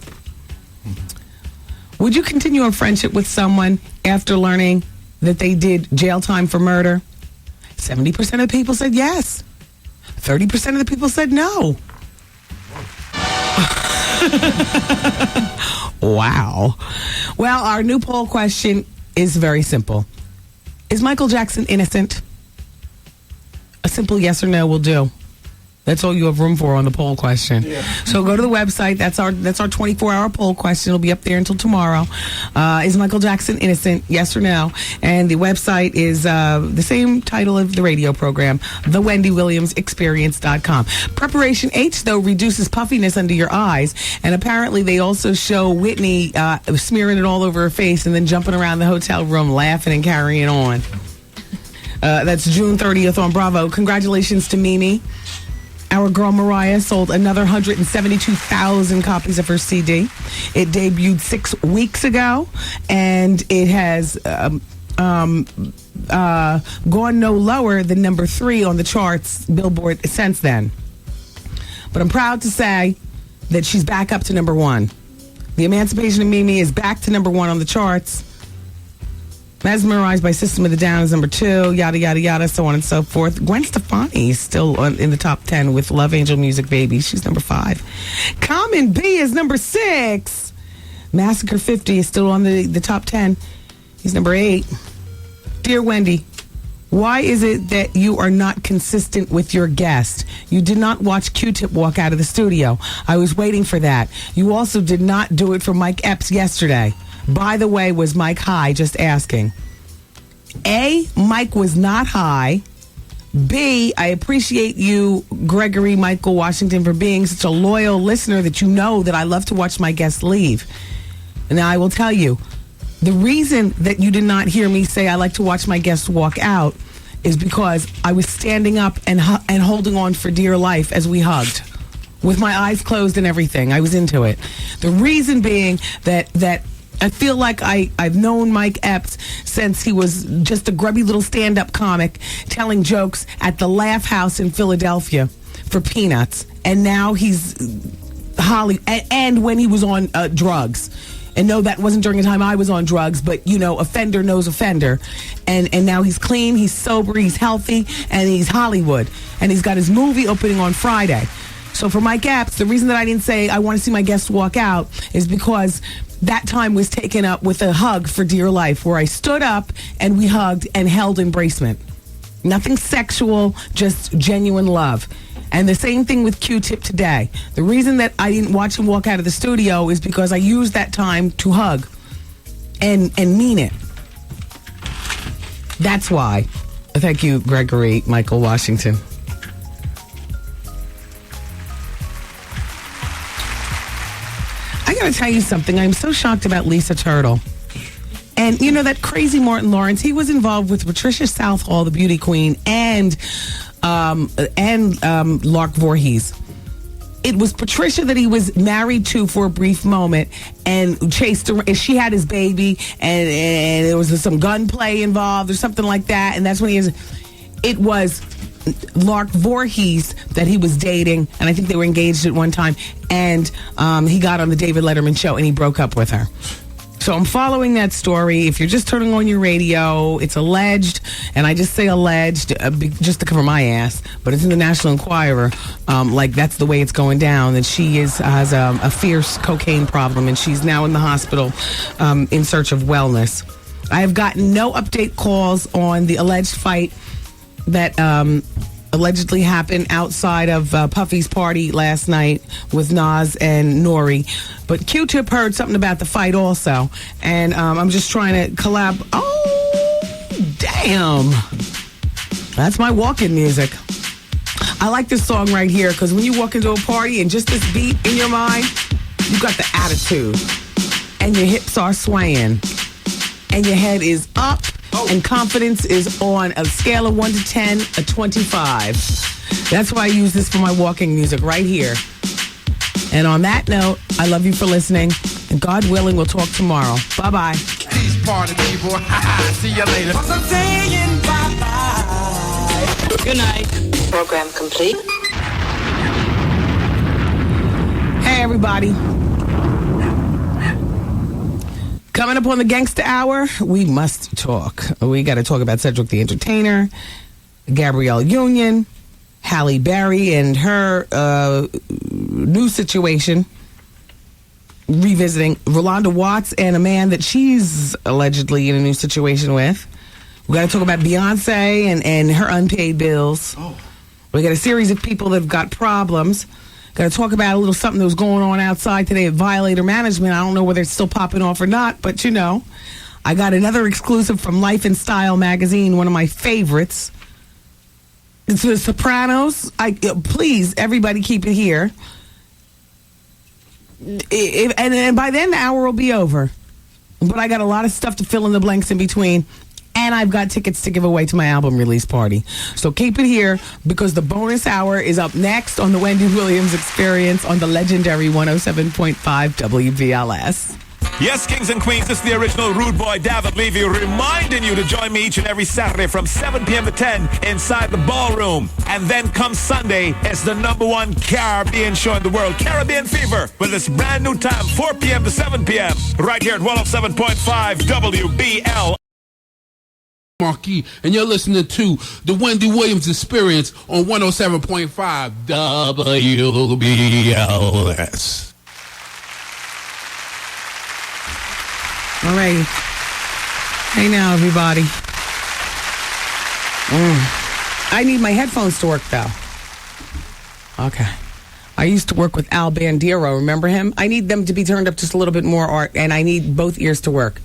Would you continue a friendship with someone after learning that they did jail time for murder? 70% of the people said yes. 30% of the people said no. Wow. Well, our new poll question is very simple. Is Michael Jackson innocent? A simple yes or no will do. That's all you have room for on the poll question. Yeah. So go to the website. That's our 24-hour poll question. It'll be up there until tomorrow. Is Michael Jackson innocent? Yes or no? And the website is the same title of the radio program, the Wendy Williams Experience.com. Preparation H, though, reduces puffiness under your eyes. And apparently they also show Whitney smearing it all over her face and then jumping around the hotel room laughing and carrying on. That's June 30th on Bravo. Congratulations to Mimi. Our girl Mariah sold another 172,000 copies of her CD. It debuted 6 weeks ago, and it has gone no lower than number 3 on the charts, Billboard, since then. But I'm proud to say that she's back up to number 1. The Emancipation of Mimi is back to number 1 on the charts. Mesmerized by System of the Down is number 2, yada, yada, yada, so on and so forth. Gwen Stefani is still in the top 10 with Love Angel Music Baby. She's number 5. Common B is number 6. Massacre 50 is still on the top 10. He's number 8. Dear Wendy, why is it that you are not consistent with your guest? You did not watch Q-Tip walk out of the studio. I was waiting for that. You also did not do it for Mike Epps yesterday. By the way, was Mike high? Just asking. A, Mike was not high. B, I appreciate you, Gregory Michael Washington, for being such a loyal listener that you know that I love to watch my guests leave. And now I will tell you, The reason that you did not hear me say I like to watch my guests walk out is because I was standing up and holding on for dear life as we hugged, with my eyes closed and everything. I was into it. The reason being that I feel like I've known Mike Epps since he was just a grubby little stand-up comic telling jokes at the Laugh House in Philadelphia for peanuts. And now he's Holly, and when he was on drugs. And no, that wasn't during the time I was on drugs, but, you know, offender knows offender. And now he's clean, he's sober, he's healthy, and he's Hollywood. And he's got his movie opening on Friday. So for Mike Epps, the reason that I didn't say I want to see my guests walk out is because that time was taken up with a hug for dear life, where I stood up and we hugged and held embracement. Nothing sexual, just genuine love. And the same thing with Q-Tip today. The reason that I didn't watch him walk out of the studio is because I used that time to hug and mean it. That's why. Thank you, Gregory Michael Washington. I got to tell you something. I'm so shocked about Lisa Turtle. And, you know, that crazy Martin Lawrence, he was involved with Patricia Southall, the beauty queen, and Lark Voorhees. It was Patricia that he was married to for a brief moment and chased her. And she had his baby, and there was some gunplay involved or something like that. And that's when it was Lark Voorhees that he was dating, and I think they were engaged at one time. And he got on the David Letterman show, and he broke up with her. So I'm following that story. If you're just turning on your radio, it's alleged, and I just say alleged just to cover my ass, but it's in the National Enquirer, like that's the way it's going down, that she has a fierce cocaine problem, and she's now in the hospital in search of wellness. I have gotten no update calls on the alleged fight that allegedly happened outside of Puffy's party last night with Nas and Nori. But Q-Tip heard something about the fight also. And I'm just trying to collab. Oh, damn. That's my walk-in music. I like this song right here because when you walk into a party and just this beat in your mind, you got the attitude. And your hips are swaying. And your head is up. And confidence is on a scale of 1 to 10, a 25. That's why I use this for my walking music right here. And on that note, I love you for listening. And God willing, we'll talk tomorrow. Bye-bye. Peace party, people. See you later. I'm saying bye-bye. Good night. Program complete. Hey, everybody. Coming up on the Gangsta Hour, we must talk. We got to talk about Cedric the Entertainer, Gabrielle Union, Halle Berry and her new situation, revisiting Rolanda Watts and a man that she's allegedly in a new situation with. We got to talk about Beyonce and her unpaid bills. We got a series of people that have got problems. Got to talk about a little something that was going on outside today at Violator Management. I don't know whether it's still popping off or not, but you know. I got another exclusive from Life and Style magazine, one of my favorites. It's The Sopranos. Please, everybody keep it here. And by then, the hour will be over. But I got a lot of stuff to fill in the blanks in between. And I've got tickets to give away to my album release party. So keep it here because the bonus hour is up next on the Wendy Williams Experience on the legendary 107.5 WBLS. Yes, kings and queens, this is the original Rude Boy David Levy reminding you to join me each and every Saturday from 7 p.m. to 10 inside the ballroom. And then come Sunday, it's the #1 Caribbean show in the world, Caribbean Fever, with its brand new time, 4 p.m. to 7 p.m. right here at 107.5 WBL. Marquis, and you're listening to the Wendy Williams Experience on 107.5 WBLS. All right. Hey now, everybody. I need my headphones to work, though. Okay. I used to work with Al Bandiero. Remember him? I need them to be turned up just a little bit more, Art, and I need both ears to work.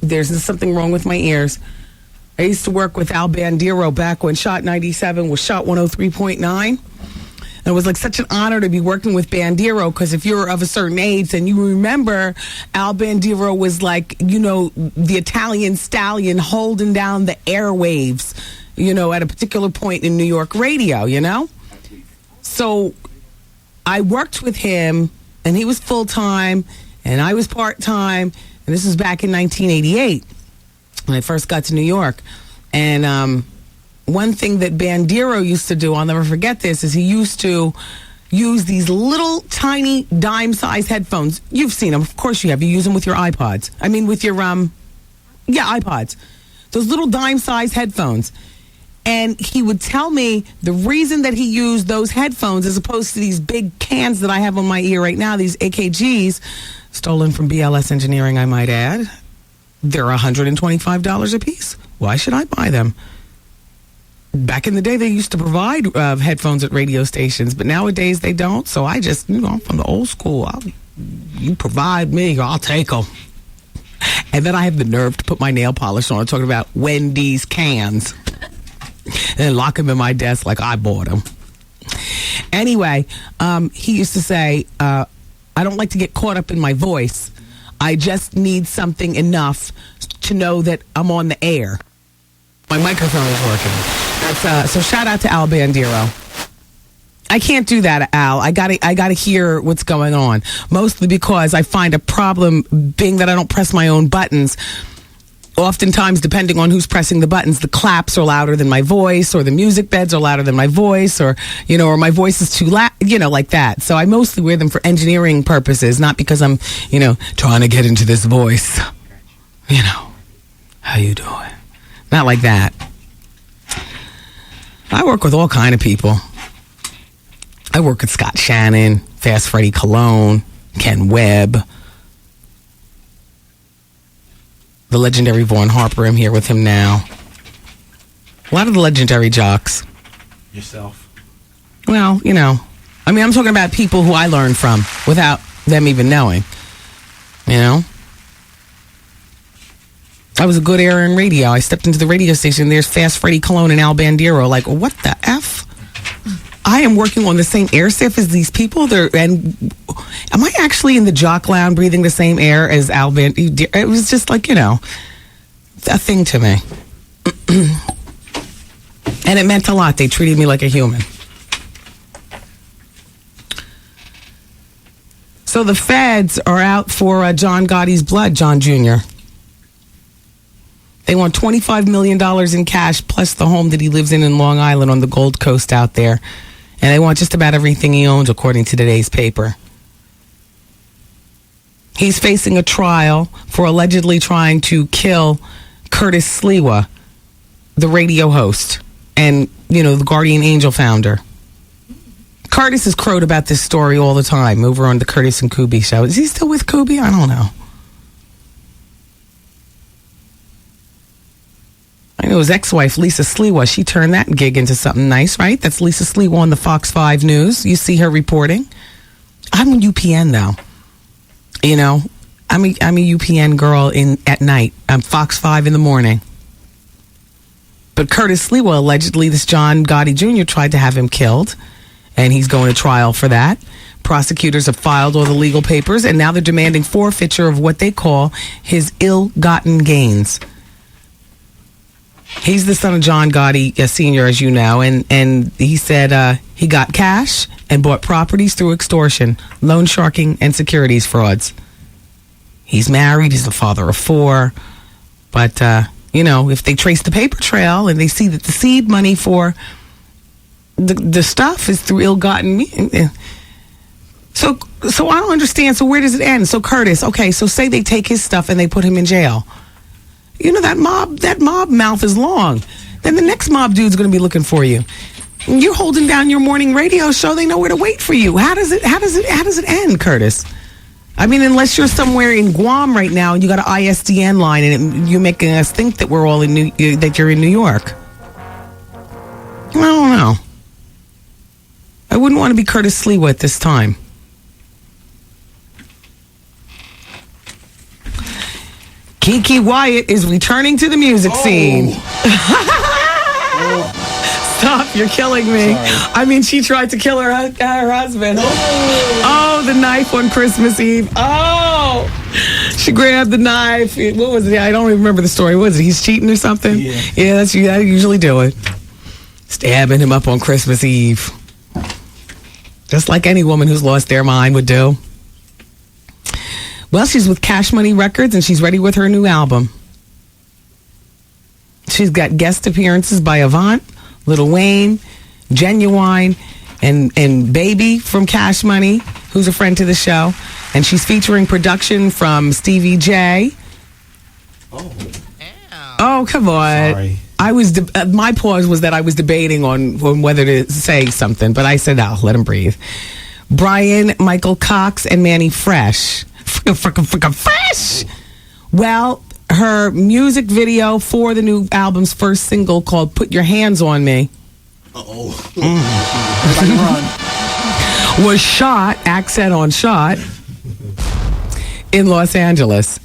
There's something wrong with my ears. I used to work with Al Bandiero back when Shot 97 was Shot 103.9. It was like such an honor to be working with Bandiero, because if you're of a certain age, then you remember Al Bandiero was like, the Italian stallion holding down the airwaves, at a particular point in New York radio, So I worked with him, and he was full-time, and I was part-time, and this was back in 1988 when I first got to New York. And one thing that Bandiero used to do, I'll never forget this, is he used to use these little tiny dime-sized headphones. You've seen them. Of course you have. You use them with your iPods. I mean, with your, iPods. Those little dime-sized headphones. And he would tell me the reason that he used those headphones as opposed to these big cans that I have on my ear right now, these AKGs, stolen from BLS Engineering, I might add. They're $125 a piece. Why should I buy them? Back in the day, they used to provide headphones at radio stations, but nowadays they don't. So I just, I'm from the old school. You provide me, I'll take them. And then I have the nerve to put my nail polish on, talking about Wendy's cans, and lock them in my desk like I bought them. Anyway, he used to say, I don't like to get caught up in my voice. I just need something enough to know that I'm on the air. My microphone is working. So shout out to Al Bandiero. I can't do that, Al. I gotta hear what's going on. Mostly because I find a problem being that I don't press my own buttons. Oftentimes, depending on who's pressing the buttons, the claps are louder than my voice, or the music beds are louder than my voice, or or my voice is too loud, like that. So I mostly wear them for engineering purposes, not because I'm, trying to get into this voice. How you doing? Not like that. I work with all kind of people. I work with Scott Shannon, Fast Freddie Colon, Ken Webb, the legendary Vaughn Harper. I'm here with him now. A lot of the legendary jocks. Yourself. Well, I'm talking about people who I learned from without them even knowing. I was a good era in radio. I stepped into the radio station. There's Fast Freddie Colon and Al Bandiero. Like, what the F? I am working on the same air staff as these people. And am I actually in the jock lounge breathing the same air as Al Bandiero? It was just like, a thing to me. And it meant a lot. They treated me like a human. So the feds are out for John Gotti's blood, John Jr. They want $25 million in cash plus the home that he lives in Long Island on the Gold Coast out there. And they want just about everything he owns, according to today's paper. He's facing a trial for allegedly trying to kill Curtis Sliwa, the radio host, and, the Guardian Angel founder. Curtis has crowed about this story all the time over on the Curtis and Kubi show. Is he still with Kubi? I don't know. I know his ex-wife, Lisa Sliwa, she turned that gig into something nice, right? That's Lisa Sliwa on the Fox 5 News. You see her reporting. I'm a UPN, though. I'm a UPN girl at night. I'm Fox 5 in the morning. But Curtis Sliwa, allegedly, this John Gotti Jr. tried to have him killed, and he's going to trial for that. Prosecutors have filed all the legal papers, and now they're demanding forfeiture of what they call his ill-gotten gains. He's the son of John Gotti Sr., as you know, and he said he got cash and bought properties through extortion, loan sharking, and securities frauds. He's married. He's the father of 4. But, if they trace the paper trail and they see that the seed money for the stuff is through ill-gotten... So I don't understand. So where does it end? So Curtis, okay, so say they take his stuff and they put him in jail. That mob mouth is long. Then the next mob dude's going to be looking for you. You're holding down your morning radio show. They know where to wait for you. How does it end, Curtis? I mean, unless you're somewhere in Guam right now and you got an ISDN line and you're making us think that we're all that you're in New York. I don't know. I wouldn't want to be Curtis Sliwa at this time. Kiki Wyatt is returning to the music scene. Stop, you're killing me. Sorry. I mean, she tried to kill her husband. Oh, the knife on Christmas Eve. Oh, she grabbed the knife. What was it? I don't even remember the story. What was it? He's cheating or something? Yeah, that's I usually do it. Stabbing him up on Christmas Eve. Just like any woman who's lost their mind would do. Well, she's with Cash Money Records, and she's ready with her new album. She's got guest appearances by Avant, Lil Wayne, Genuine, and Baby from Cash Money, who's a friend to the show. And she's featuring production from Stevie J. Oh, come on. Sorry. I was my pause was that I was debating on whether to say something, but I said, let him breathe. Brian, Michael Cox, and Manny Fresh. Frickin' Fresh! Well, her music video for the new album's first single called Put Your Hands on Me was shot, accent on shot, in Los Angeles.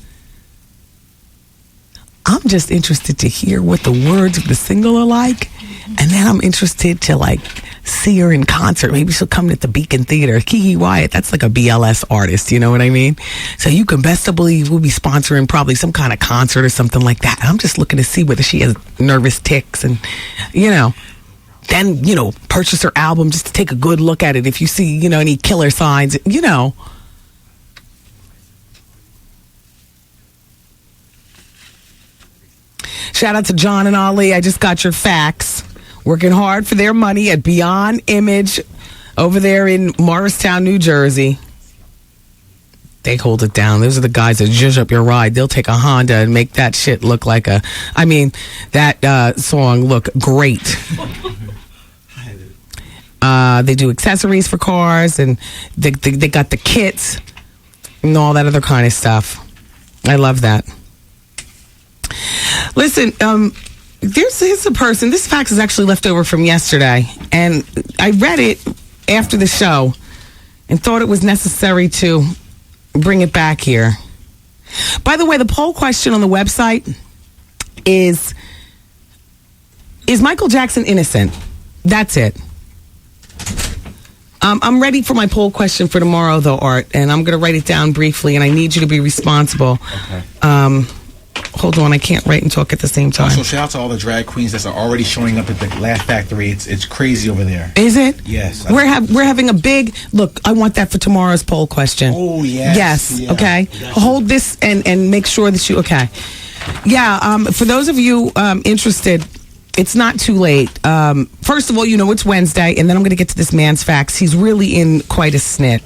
I'm just interested to hear what the words of the single are like, and then I'm interested to see her in concert. Maybe she'll come at the Beacon Theater. Kiki Wyatt, that's like a BLS artist, you know what I mean? So you can best believe we'll be sponsoring probably some kind of concert or something like that. I'm just looking to see whether she has nervous tics and, then, purchase her album just to take a good look at it. If you see, any killer signs, Shout out to John and Ali. I just got your fax. Working hard for their money at Beyond Image over there in Morristown, New Jersey. They hold it down. Those are the guys that zhuzh up your ride. They'll take a Honda and make that shit look like that song look great. They do accessories for cars, and they got the kits and all that other kind of stuff. I love that. Listen, here's a person. This fax is actually left over from yesterday, and I read it after the show and thought it was necessary to bring it back here. By the way, the poll question on the website is Michael Jackson innocent? That's it. I'm ready for my poll question for tomorrow, though, Art, and I'm going to write it down briefly, and I need you to be responsible. Okay. Hold on, I can't write and talk at the same time. Also, shout out to all the drag queens that are already showing up at the Laugh Factory. It's crazy over there. Is it? Yes. We're having a big look. I want that for tomorrow's poll question. Oh yes. Yes. Yeah. Okay. Hold this and make sure that you. Okay. Yeah. For those of you interested, it's not too late. First of all, it's Wednesday, and then I'm going to get to this man's facts. He's really in quite a snit.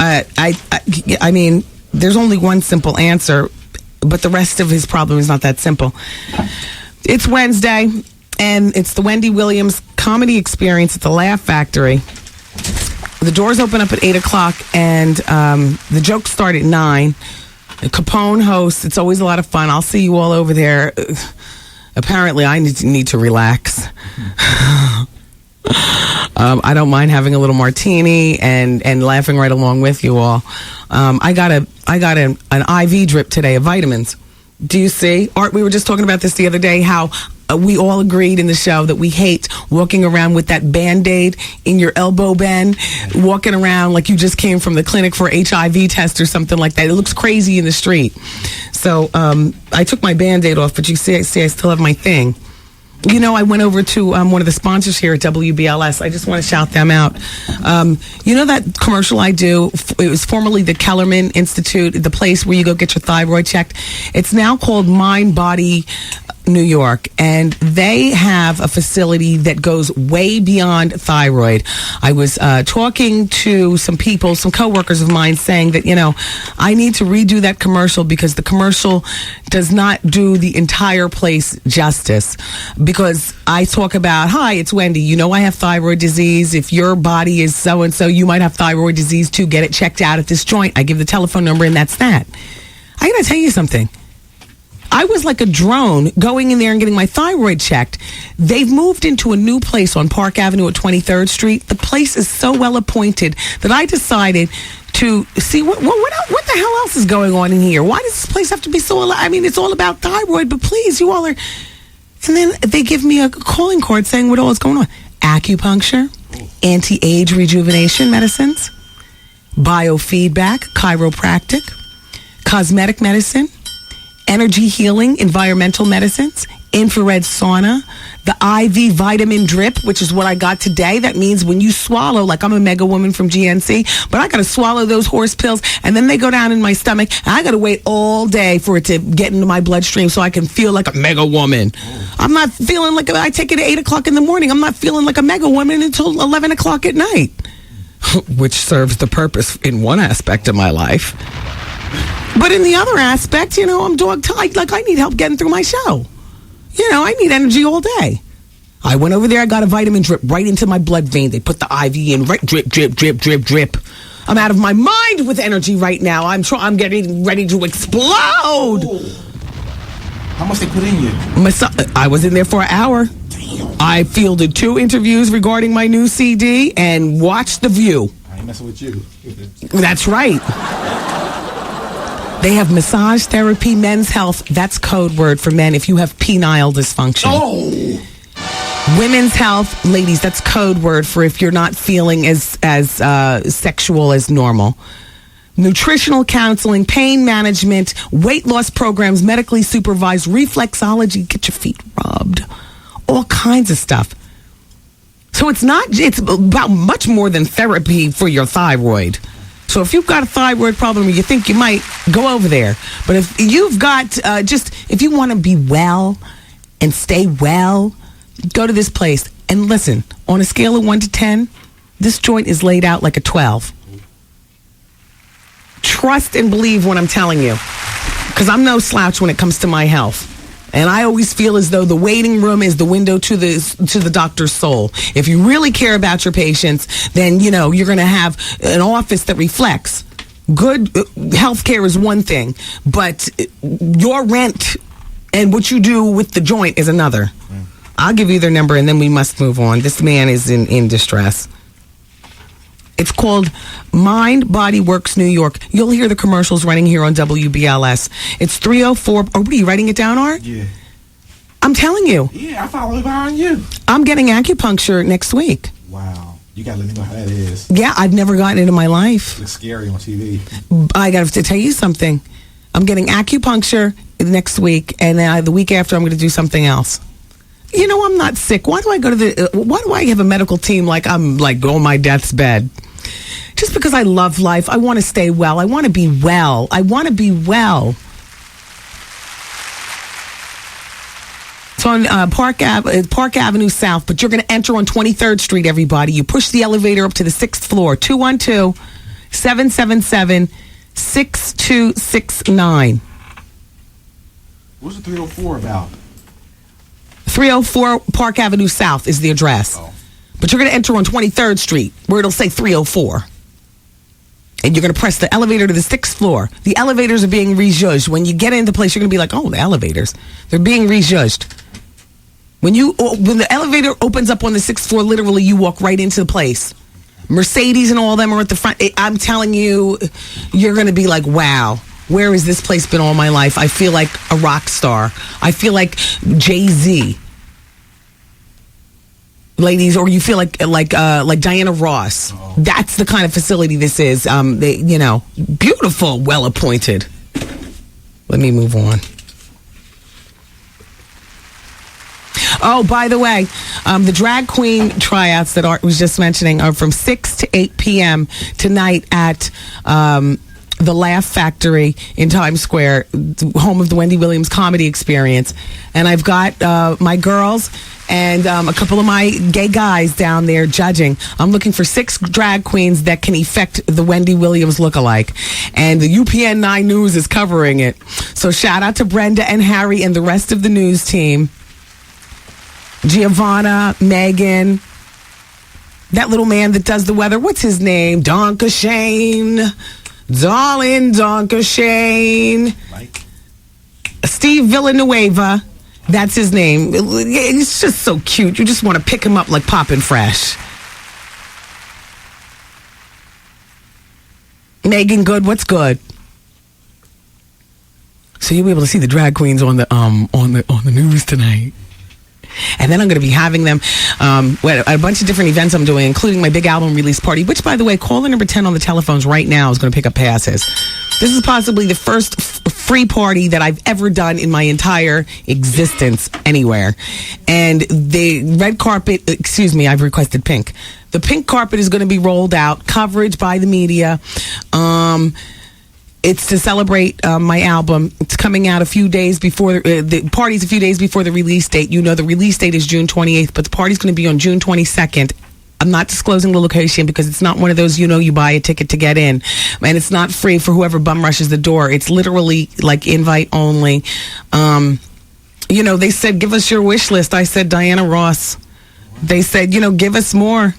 I mean, there's only one simple answer. But the rest of his problem is not that simple. It's Wednesday, and it's the Wendy Williams Comedy Experience at the Laugh Factory. The doors open up at 8 o'clock, and the jokes start at 9. Capone hosts. It's always a lot of fun. I'll see you all over there. Apparently, I need to relax. I don't mind having a little martini and laughing right along with you all. I got an IV drip today of vitamins. Do you see? Art, we were just talking about this the other day, how we all agreed in the show that we hate walking around with that Band-Aid in your elbow bend, walking around like you just came from the clinic for HIV test or something like that. It looks crazy in the street. So I took my Band-Aid off, but you see I still have my thing. I went over to one of the sponsors here at WBLS. I just want to shout them out. That commercial I do, it was formerly the Kellerman Institute, the place where you go get your thyroid checked. It's now called Mind Body New York, and they have a facility that goes way beyond thyroid. I was talking to some people, some coworkers of mine, saying that, I need to redo that commercial because the commercial does not do the entire place justice. Because I talk about, hi, it's Wendy. I have thyroid disease. If your body is so-and-so, you might have thyroid disease too. Get it checked out at this joint. I give the telephone number, and that's that. I got to tell you something. I was like a drone going in there and getting my thyroid checked. They've moved into a new place on Park Avenue at 23rd Street. The place is so well appointed that I decided to see what the hell else is going on in here. Why does this place have to be so... I mean, it's all about thyroid, but please, you all are... And then they give me a calling card saying what all is going on. Acupuncture, anti-age rejuvenation medicines, biofeedback, chiropractic, cosmetic medicine, energy healing, environmental medicines, infrared sauna, the IV vitamin drip, which is what I got today. That means when you swallow, like I'm a mega woman from GNC, but I got to swallow those horse pills, and then they go down in my stomach, and I got to wait all day for it to get into my bloodstream so I can feel like a mega woman. I'm not feeling like, I take it at 8 o'clock in the morning. I'm not feeling like a mega woman until 11 o'clock at night, which serves the purpose in one aspect of my life. But in the other aspect, I'm dog tired. Like, I need help getting through my show. I need energy all day. I went over there. I got a vitamin drip right into my blood vein. They put the IV in, right, drip, drip, drip, drip, drip. I'm out of my mind with energy right now. I'm getting ready to explode. How much they put in you? I was in there for an hour. Damn. I fielded 2 interviews regarding my new CD and watched The View. I ain't messing with you. That's right. They have massage therapy, men's health. That's code word for men if you have penile dysfunction. Oh! Women's health, ladies, that's code word for if you're not feeling as sexual as normal. Nutritional counseling, pain management, weight loss programs, medically supervised, reflexology, get your feet rubbed. All kinds of stuff. So it's about much more than therapy for your thyroid. So if you've got a thyroid problem or you think you might, go over there. But if you've got, if you want to be well and stay well, go to this place. And listen, on a scale of 1 to 10, this joint is laid out like a 12. Trust and believe what I'm telling you. Because I'm no slouch when it comes to my health. And I always feel as though the waiting room is the window to the doctor's soul. If you really care about your patients, then, you're going to have an office that reflects. Good health care is one thing, but your rent and what you do with the joint is another. I'll give you their number, and then we must move on. This man is in distress. It's called Mind Body Works New York. You'll hear the commercials running here on WBLS. It's 304. Oh, what are you writing it down, Art? Yeah. I'm telling you. Yeah, I follow behind you. I'm getting acupuncture next week. Wow. You got to let me know how that is. Yeah, I've never gotten it in my life. It looks scary on TV. I got to tell you something. I'm getting acupuncture next week, and then the week after I'm going to do something else. I'm not sick. Why do I why do I have a medical team like I'm like on my death's bed? Just because I love life. I want to stay well. I want to be well. It's on Park Avenue South, but you're going to enter on 23rd Street, everybody. You push the elevator up to the 6th floor, 212-777-6269. What's the 304 about? 304 Park Avenue South is the address. Oh. But you're going to enter on 23rd Street, where it'll say 304. And you're going to press the elevator to the 6th floor. The elevators are being rejudged. When you get into the place, you're going to be like, oh, the elevators. They're being rejudged. When the elevator opens up on the 6th floor, literally, you walk right into the place. Mercedes and all of them are at the front. I'm telling you, you're going to be like, wow. Where has this place been all my life? I feel like a rock star. I feel like Jay-Z. Ladies, or you feel like Diana Ross. Uh-oh. That's the kind of facility this is. Beautiful, well appointed. Let me move on. Oh, by the way, the drag queen tryouts that Art was just mentioning are from 6 to 8 p.m. tonight at the Laugh Factory in Times Square, home of the Wendy Williams Comedy Experience. And I've got my girls and a couple of my gay guys down there judging. I'm looking for 6 drag queens that can effect the Wendy Williams lookalike. And the UPN 9 News is covering it. So shout out to Brenda and Harry and the rest of the news team. Giovanna, Megan, that little man that does the weather. What's his name? Donka Shane. Darling Donka Shane. Mike. Steve Villanueva. That's his name. It's just so cute. You just want to pick him up like Poppin' Fresh. Megan Good, what's good? So you'll be able to see the drag queens on the news tonight. And then I'm going to be having them at a bunch of different events I'm doing, including my big album release party, which, by the way, caller number 10 on the telephones right now is going to pick up passes. This is possibly the first free party that I've ever done in my entire existence anywhere. And the red carpet, I've requested pink. The pink carpet is going to be rolled out, coverage by the media. It's to celebrate my album. It's coming out a few days before the party's a few days before the release date. You know, the release date is June 28th, but the party's going to be on June 22nd. I'm not disclosing the location because it's not one of those, you buy a ticket to get in. And it's not free for whoever bum rushes the door. It's literally like invite only. They said, give us your wish list. I said, Diana Ross. They said, give us more.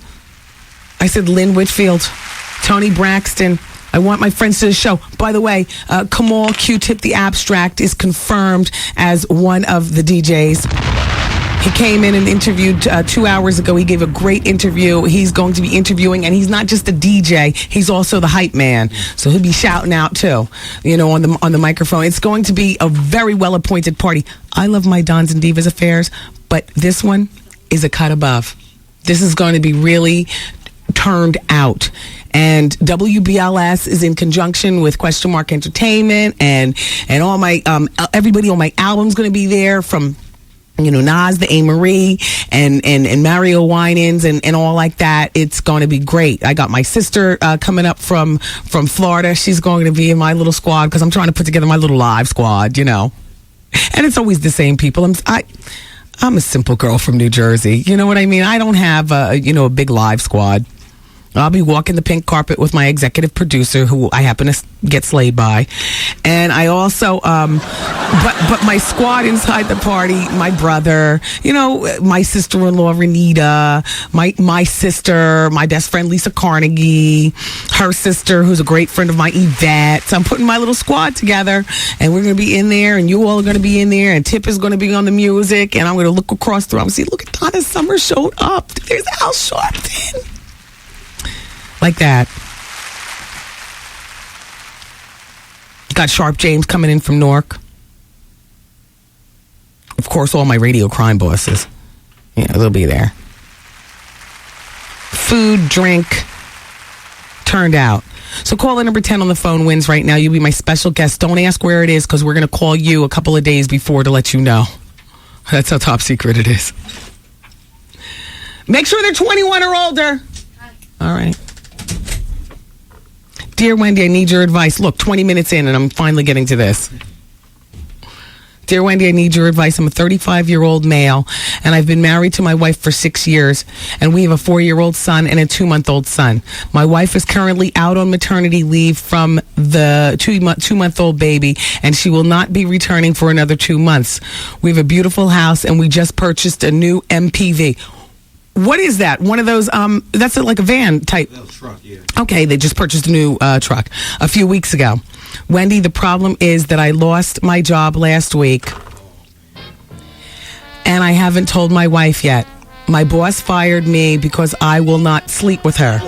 I said, Lynn Whitfield, Tony Braxton. I want my friends to the show. By the way, Kamal Q-Tip the Abstract is confirmed as one of the DJs. He came in and interviewed 2 hours ago. He gave a great interview. He's going to be interviewing, and he's not just a DJ. He's also the hype man. So he'll be shouting out too, on the microphone. It's going to be a very well-appointed party. I love my Dons and Divas affairs, but this one is a cut above. This is going to be really turned out. And WBLS is in conjunction with Question Mark Entertainment and all my everybody on my album's going to be there, from Nas, the A. Marie, and Mario Winans and all like that. It's going to be great. I got my sister coming up from Florida. She's going to be in my little squad because I'm trying to put together my little live squad, And it's always the same people. I'm a simple girl from New Jersey. You know what I mean? I don't have a big live squad. I'll be walking the pink carpet with my executive producer, who I happen to get slayed by. And I also, but my squad inside the party, my brother, my sister-in-law, Renita, my sister, my best friend, Lisa Carnegie, her sister, who's a great friend of mine, Yvette. So I'm putting my little squad together, and we're going to be in there, and you all are going to be in there, and Tip is going to be on the music, and I'm going to look across the room and see, look at Donna Summer showed up. There's Al Sharpton. Like that. Got Sharp James coming in from Newark. Of course, all my radio crime bosses. They'll be there. Food, drink, turned out. So caller number 10 on the phone wins right now. You'll be my special guest. Don't ask where it is, because we're going to call you a couple of days before to let you know. That's how top secret it is. Make sure they're 21 or older. All right. Dear Wendy, I need your advice. Look, 20 minutes in, and I'm finally getting to this. Dear Wendy, I need your advice. I'm a 35-year-old male, and I've been married to my wife for 6 years, and we have a 4-year-old son and a 2-month-old son. My wife is currently out on maternity leave from the 2-month-old baby, and she will not be returning for another 2 months. We have a beautiful house, and we just purchased a new MPV. What is that? One of those, that's like a van type. Truck, yeah. Okay, they just purchased a new truck a few weeks ago. Wendy, the problem is that I lost my job last week, and I haven't told my wife yet. My boss fired me because I will not sleep with her.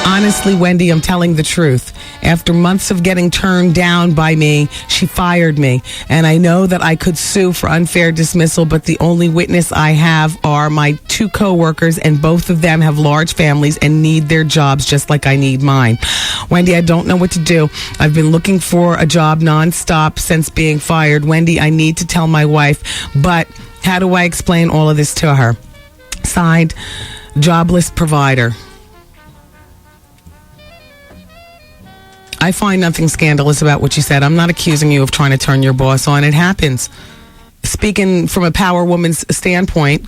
Honestly, Wendy, I'm telling the truth. After months of getting turned down by me, she fired me. And I know that I could sue for unfair dismissal, but the only witness I have are my 2 coworkers, and both of them have large families and need their jobs just like I need mine. Wendy, I don't know what to do. I've been looking for a job nonstop since being fired. Wendy, I need to tell my wife, but how do I explain all of this to her? Signed, jobless provider. I find nothing scandalous about what you said. I'm not accusing you of trying to turn your boss on. It happens. Speaking from a power woman's standpoint,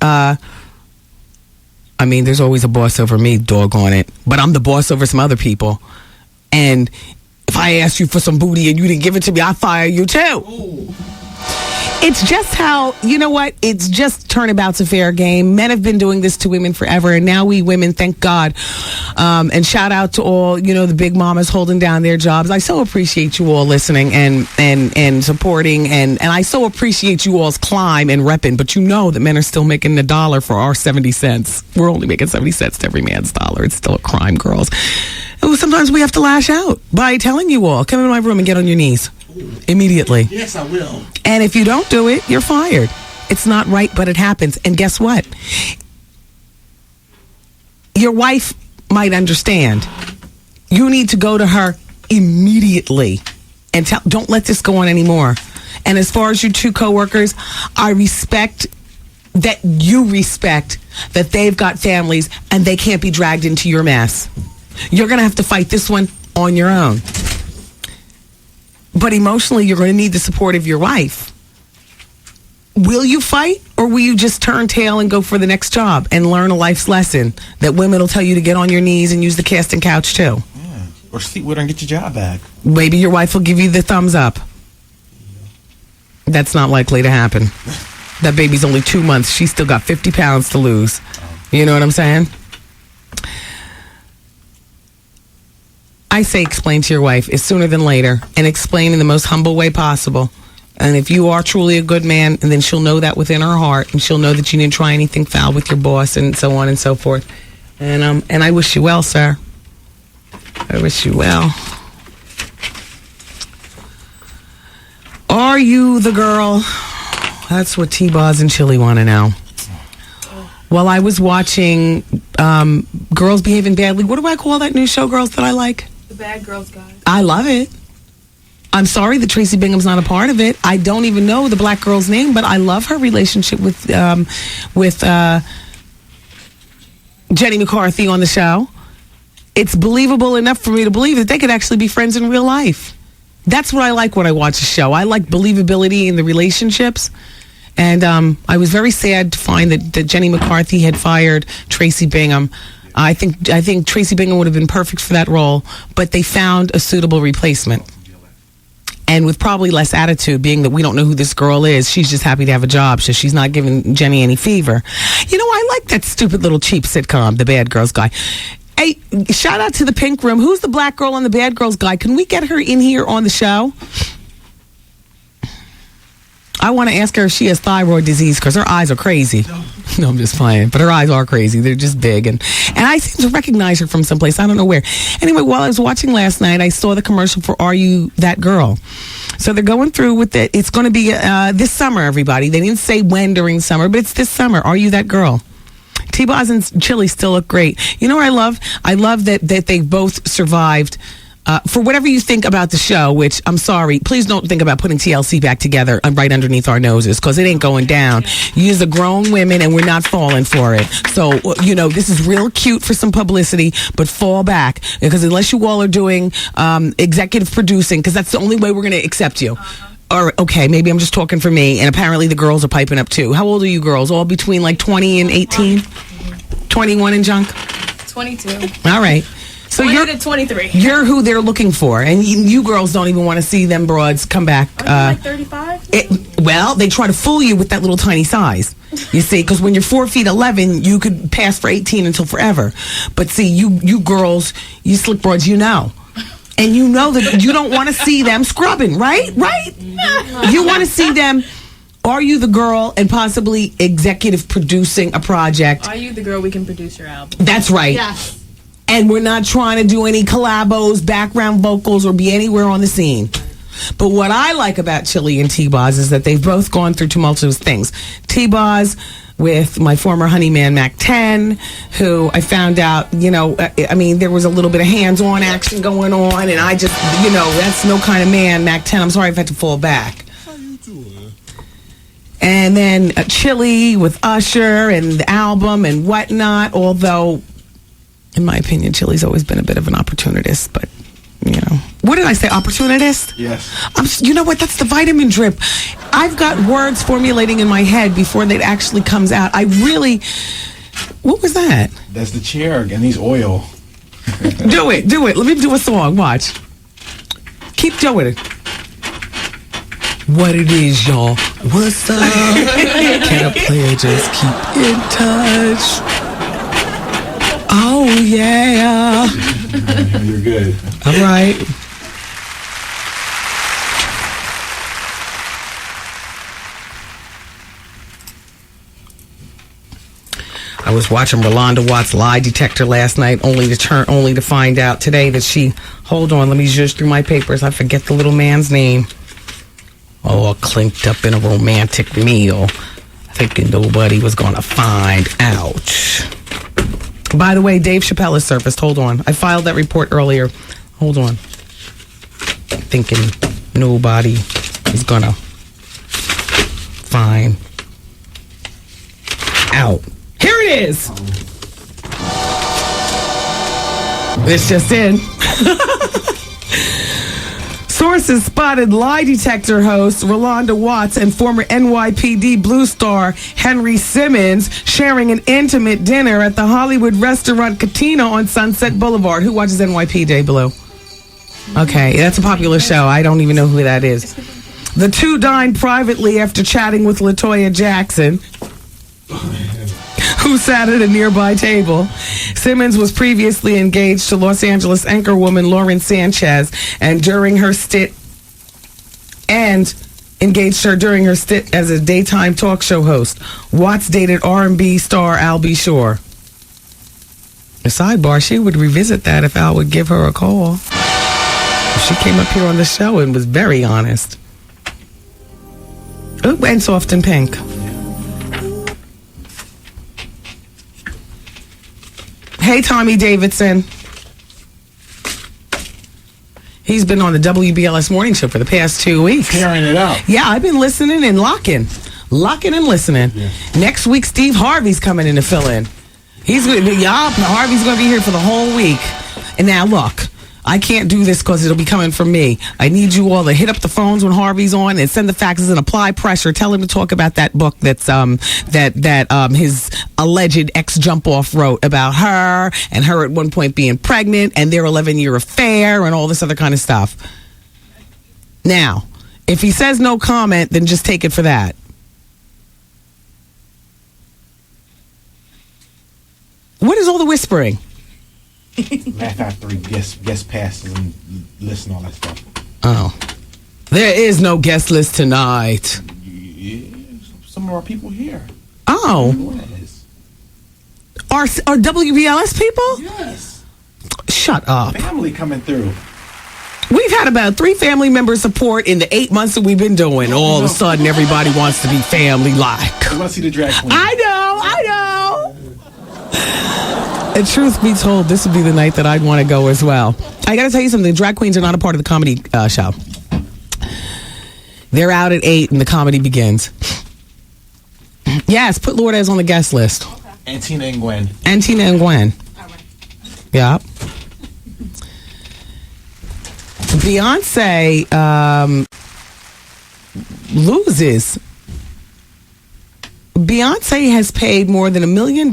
there's always a boss over me, doggone it. But I'm the boss over some other people. And if I ask you for some booty and you didn't give it to me, I'll fire you too. Ooh. It's just how, it's just turnabout's a fair game. Men have been doing this to women forever, and now we women, thank God. And shout out to all, the big mamas holding down their jobs. I so appreciate you all listening and supporting, and I so appreciate you all's climb and repping, but that men are still making $1 for our 70 cents. We're only making 70 cents to every man's dollar. It's still a crime, girls. And sometimes we have to lash out by telling you all, come in my room and get on your knees. Immediately. Yes, I will. And if you don't do it, you're fired. It's not right, but it happens. And guess what? Your wife might understand. You need to go to her immediately and tell, don't let this go on anymore. And as far as your two coworkers, I respect that you respect that they've got families and they can't be dragged into your mess. You're going to have to fight this one on your own. But emotionally, you're going to need the support of your wife. Will you fight, or will you just turn tail and go for the next job and learn a life's lesson that women will tell you to get on your knees and use the casting couch too? Yeah. Or sleep with her and get your job back. Maybe your wife will give you the thumbs up. That's not likely to happen. That baby's only 2 months. She's still got 50 pounds to lose. You know what I'm saying? I say explain to your wife is sooner than later, and explain in the most humble way possible. And if you are truly a good man, and then she'll know that within her heart, and she'll know that you didn't try anything foul with your boss, and so on and so forth. And I wish you well, sir. I wish you well. Are you the girl? That's what T-Boz and Chili want to know. While I was watching Girls Behaving Badly, what do I call that new show, girls, that I like? The Bad Girls Guide. I love it. I'm sorry that Tracy Bingham's not a part of it. I don't even know the black girl's name, but I love her relationship with Jenny McCarthy on the show. It's believable enough for me to believe that they could actually be friends in real life. That's what I like when I watch a show. I like believability in the relationships. And I was very sad to find that Jenny McCarthy had fired Tracy Bingham. I think Tracy Bingham would have been perfect for that role, but they found a suitable replacement. And with probably less attitude, being that we don't know who this girl is, she's just happy to have a job, so she's not giving Jenny any fever. You know, I like that stupid little cheap sitcom, The Bad Girls Guy. Hey, shout out to the Pink Room. Who's the black girl on The Bad Girls Guy? Can we get her in here on the show? I want to ask her if she has thyroid disease, because her eyes are crazy. No, I'm just playing. But her eyes are crazy. They're just big. And I seem to recognize her from someplace. I don't know where. Anyway, while I was watching last night, I saw the commercial for Are You That Girl? So they're going through with it. It's going to be this summer, everybody. They didn't say when during summer, but it's this summer. Are You That Girl? T-Boz and Chili still look great. You know what I love? I love that they both survived. For whatever you think about the show, which I'm sorry, please don't think about putting TLC back together right underneath our noses, because it ain't going down. You're the grown women and we're not falling for it. So, you know, this is real cute for some publicity, but fall back, because unless you all are doing executive producing, because that's the only way we're going to accept you. Or, okay, maybe I'm just talking for me, and apparently the girls are piping up too. How old are you girls? All between like 20 and 18? 21 and junk? 22. All right. So 20 you're to 23. You're who they're looking for, and you girls don't even want to see them broads come back. Are you like 35? Well, they try to fool you with that little tiny size. You see, because when you're 4'11", you could pass for 18 until forever. But see, you girls, you slick broads, you know. And you know that you don't want to see them scrubbing, right? Right? You want to see them. Are you the girl and possibly executive producing a project? Are you the girl we can produce your album? That's right. Yes. And we're not trying to do any collabos, background vocals, or be anywhere on the scene. But what I like about Chili and T-Boz is that they've both gone through tumultuous things. T-Boz with my former honey man, Mac 10, who I found out, you know, I mean, there was a little bit of hands-on action going on, and I just, you know, that's no kind of man, Mac 10. I'm sorry if I had to fall back. How you doing? And then Chili with Usher and the album and whatnot, although, in my opinion, Chili's always been a bit of an opportunist, but, you know. What did I say, opportunist? Yes. You know what? That's the vitamin drip. I've got words formulating in my head before that actually comes out. I really... What was that? That's the chair and these oil. Do it. Let me do a song. Watch. Keep doing it. What it is, y'all. What's up? Can a player just keep in touch? Oh, yeah. You're good. All right. I was watching Rolanda Watts' lie detector last night, only to find out today that she... Hold on, let me just through my papers. I forget the little man's name. All clinked up in a romantic meal. thinking nobody was going to find out. By the way, Dave Chappelle has surfaced. Hold on. I filed that report earlier. Hold on. Thinking nobody is going to find out. Here it is. It's just in. Sources spotted lie detector host Rolanda Watts and former NYPD Blue star Henry Simmons sharing an intimate dinner at the Hollywood restaurant Katina on Sunset Boulevard. Who watches NYPD Blue? Okay, that's a popular show. I don't even know who that is. The two dined privately after chatting with LaToya Jackson, who sat at a nearby table. Simmons was previously engaged to Los Angeles anchorwoman Lauren Sanchez, and engaged her during her stint as a daytime talk show host. Watts dated R&B star Al B. Shore. A sidebar, she would revisit that if Al would give her a call. She came up here on the show and was very honest. Ooh, and soft and pink. Hey, Tommy Davidson. He's been on the WBLS Morning Show for the past 2 weeks. Carrying it out. Yeah, I've been listening and locking and listening. Yeah. Next week, Steve Harvey's coming in to fill in. Harvey's going to be here for the whole week. And now, look, I can't do this because it'll be coming from me. I need you all to hit up the phones when Harvey's on and send the faxes and apply pressure. Tell him to talk about that book that's his alleged ex-jump-off wrote about her and her at one point being pregnant and their 11-year affair and all this other kind of stuff. Now, if he says no comment, then just take it for that. What is all the whispering? Laugh after guest passes and list and all that stuff. Oh. There is no guest list tonight. Yeah, some of our people here. Oh. Are WBLS people? Yes. Shut up. Family coming through. We've had about 3 family member support in the 8 months that we've been doing. All of a sudden, everybody wants to be family-like. I want to see the drag queen. I know. And truth be told, this would be the night that I'd want to go as well. I got to tell you something. Drag queens are not a part of the comedy show. They're out at 8 and the comedy begins. Yes, put Lourdes on the guest list. Okay. And Tina and Gwen. All right. Yeah. Beyonce loses. Beyonce has paid more than $1 million.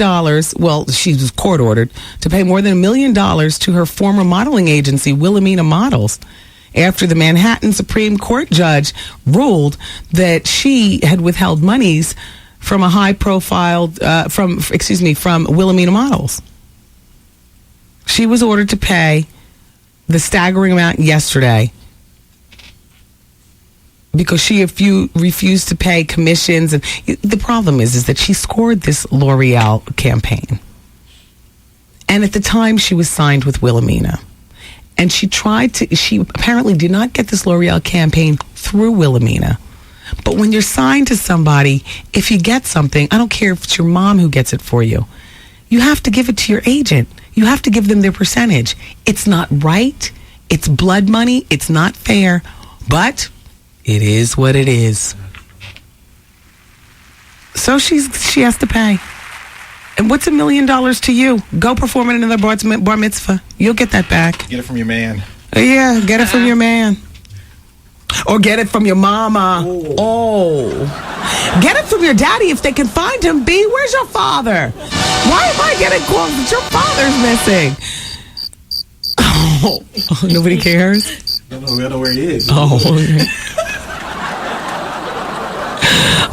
Well, she was court ordered to pay more than $1 million to her former modeling agency, Wilhelmina Models, after the Manhattan Supreme Court judge ruled that she had withheld monies from a high-profile from Wilhelmina Models. She was ordered to pay the staggering amount yesterday because she refused to pay commissions. And the problem is that she scored this L'Oreal campaign. And at the time, she was signed with Wilhelmina. And she apparently did not get this L'Oreal campaign through Wilhelmina. But when you're signed to somebody, if you get something, I don't care if it's your mom who gets it for you, you have to give it to your agent. You have to give them their percentage. It's not right. It's blood money. It's not fair. But it is what it is. So she has to pay. And what's $1 million to you? Go perform at another bar mitzvah. You'll get that back. Get it from your man. Yeah, get it from your man. Or get it from your mama. Oh. Get it from your daddy if they can find him. B, where's your father? Why am I getting calls that your father's missing? Oh, nobody cares? We don't know where he is. Oh, okay.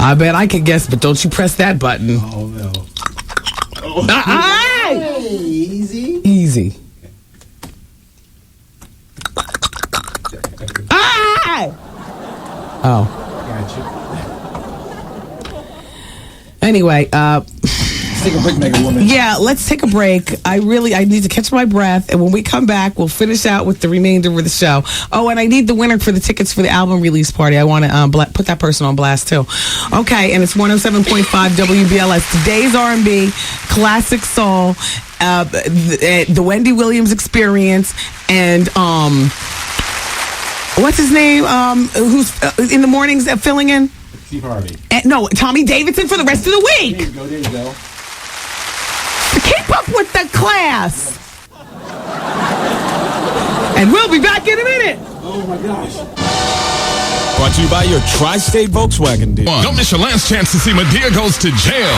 I bet I can guess, but don't you press that button. Oh, no. Hey, easy. Oh. Gotcha. Anyway, Let's take a break, Mega Woman. Yeah, let's take a break. I need to catch my breath, and when we come back, we'll finish out with the remainder of the show. Oh, and I need the winner for the tickets for the album release party. I want to put that person on blast too. Okay, and it's 107.5 WBLS. Today's R&B, classic soul, the Wendy Williams Experience, and what's his name? Who's in the mornings filling in? Steve Harvey. No, Tommy Davidson for the rest of the week. There you go. Keep up with the class. And we'll be back in a minute. Oh my gosh. Brought to you by your Tri-State Volkswagen dealer. Don't miss your last chance to see Medea Goes to Jail.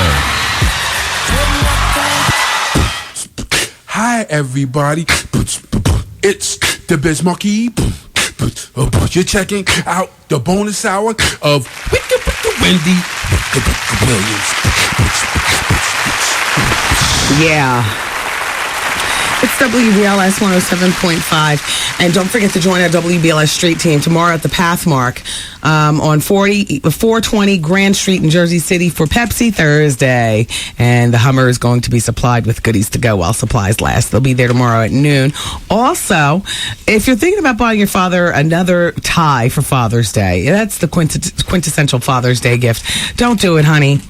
Hi, everybody. It's the Biz Monkey. You're checking out the bonus hour of Wendy Williams. Yeah. It's WBLS 107.5. And don't forget to join our WBLS Street Team tomorrow at the Pathmark on 420 Grand Street in Jersey City for Pepsi Thursday. And the Hummer is going to be supplied with goodies to go while supplies last. They'll be there tomorrow at noon. Also, if you're thinking about buying your father another tie for Father's Day, that's the quintessential Father's Day gift. Don't do it, honey.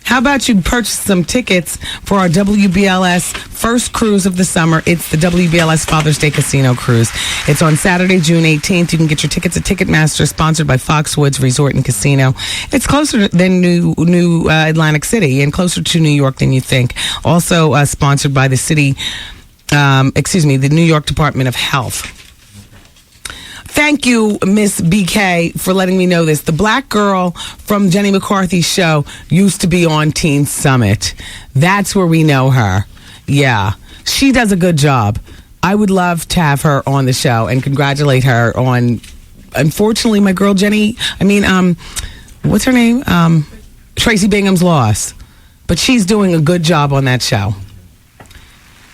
How about you purchase some tickets for our WBLS first cruise of the summer? It's the WBLS Father's Day Casino Cruise. It's on Saturday, June 18th. You can get your tickets at Ticketmaster, sponsored by Foxwoods Resort and Casino. It's closer than New Atlantic City and closer to New York than you think. Also sponsored by the New York Department of Health. Thank you, Miss BK, for letting me know this. The black girl from Jenny McCarthy's show used to be on Teen Summit. That's where we know her. Yeah. She does a good job. I would love to have her on the show and congratulate her on, unfortunately, my girl Jenny, what's her name? Tracy Bingham's loss. But she's doing a good job on that show.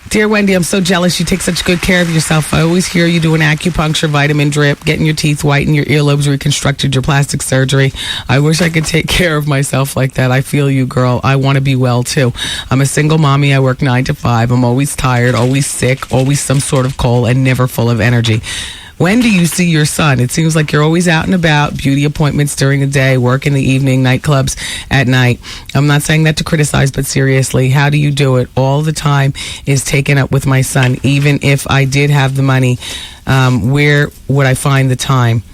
Dear Wendy, I'm so jealous you take such good care of yourself. I always hear you doing acupuncture, vitamin drip, getting your teeth whitened, your earlobes reconstructed, your plastic surgery. I wish I could take care of myself like that. I feel you, girl. I want to be well, too. I'm a single mommy. I work 9 to 5. I'm always tired, always sick, always some sort of cold, and never full of energy. When do you see your son? It seems like you're always out and about, beauty appointments during the day, work in the evening, nightclubs at night. I'm not saying that to criticize, but seriously, how do you do it? All the time is taken up with my son. Even if I did have the money, where would I find the time?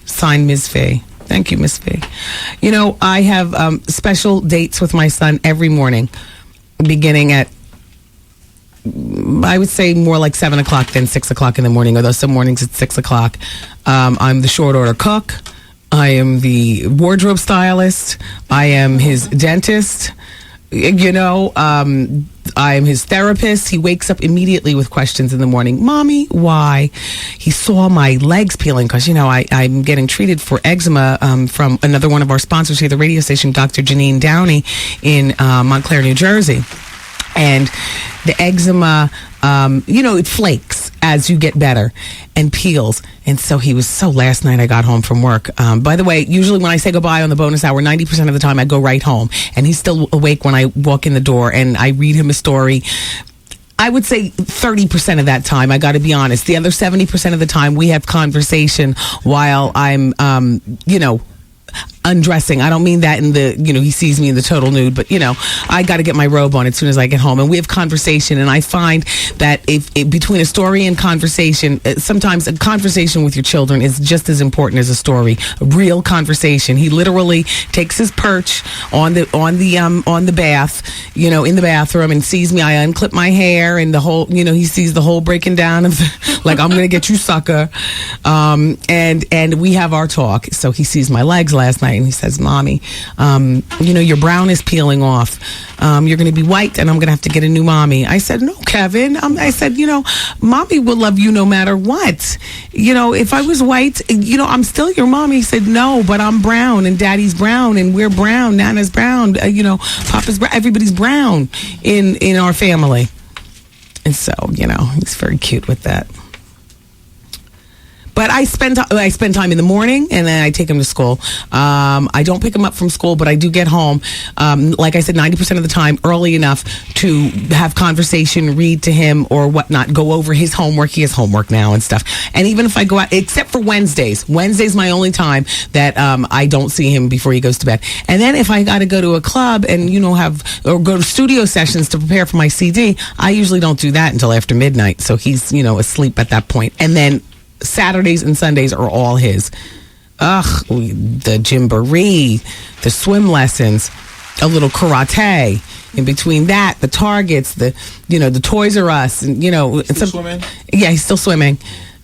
Signed, Ms. Fay. Thank you, Ms. Fay. You know, I have special dates with my son every morning, beginning at, I would say more like 7 o'clock than 6 o'clock in the morning, although some mornings it's 6 o'clock. I'm the short order cook. I am the wardrobe stylist. I am his dentist. You know, I am his therapist. He wakes up immediately with questions in the morning. Mommy, why? He saw my legs peeling because, you know, I'm getting treated for eczema from another one of our sponsors here, the radio station, Dr. Janine Downey in Montclair, New Jersey. And the eczema, it flakes as you get better and peels. And so he was last night I got home from work. By the way, usually when I say goodbye on the bonus hour, 90% of the time I go right home. And he's still awake when I walk in the door and I read him a story. I would say 30% of that time, I got to be honest. The other 70% of the time we have conversation while I'm, undressing. I don't mean that in the, he sees me in the total nude, but, I got to get my robe on as soon as I get home. And we have conversation. And I find that if between a story and conversation, sometimes a conversation with your children is just as important as a story. A real conversation. He literally takes his perch on the bath, in the bathroom and sees me. I unclip my hair and the whole, he sees the whole breaking down of like, I'm going to get you, sucker. And we have our talk. So he sees my legs last night and he says, Mommy, your brown is peeling off. You're going to be white and I'm going to have to get a new mommy. I said, no, Kevin. I said, Mommy will love you no matter what. If I was white, I'm still your mommy. He said, no, but I'm brown and Daddy's brown and we're brown. Nana's brown. Papa's brown. Everybody's brown in our family. And so, he's very cute with that. But I spend time in the morning, and then I take him to school. I don't pick him up from school, but I do get home, like I said, 90% of the time early enough to have conversation, read to him or whatnot, go over his homework. He has homework now and stuff. And even if I go out, except for Wednesdays. Wednesday's my only time that I don't see him before he goes to bed. And then if I got to go to a club and, or go to studio sessions to prepare for my CD, I usually don't do that until after midnight. So he's, asleep at that point. And then Saturdays and Sundays are all his. The gymboree, the swim lessons, a little karate. In between that, the Targets, the Toys R Us, and Still swimming? Yeah, he's still swimming.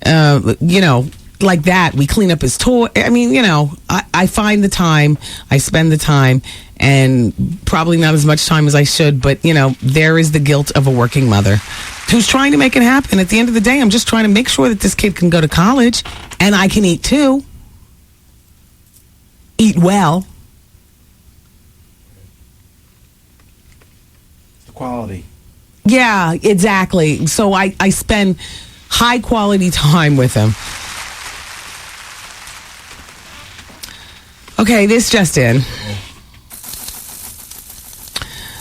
Like that. We clean up his toy. I mean, I find the time, I spend the time, and probably not as much time as I should, but there is the guilt of a working mother who's trying to make it happen. At the end of the day, I'm just trying to make sure that this kid can go to college, and I can eat too. Eat well. The quality. Yeah, exactly. So I spend high quality time with him. Okay, this just in.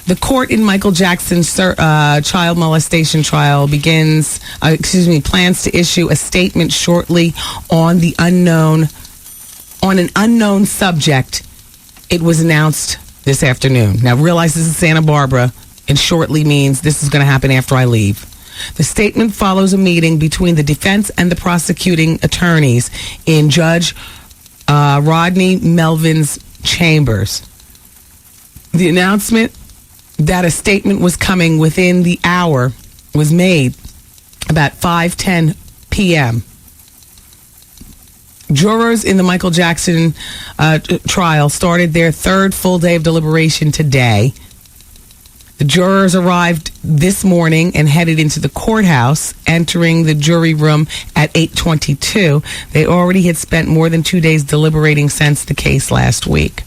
The court in Michael Jackson's child molestation trial plans to issue a statement shortly on an unknown subject. It was announced this afternoon. Now, realize this is Santa Barbara, and shortly means this is going to happen after I leave. The statement follows a meeting between the defense and the prosecuting attorneys in Judge Rodney Melvin's chambers. The announcement that a statement was coming within the hour was made about 5:10 p.m. Jurors in the Michael Jackson trial started their third full day of deliberation today. The jurors arrived this morning and headed into the courthouse, entering the jury room at 8:22. They already had spent more than 2 days deliberating since the case last week.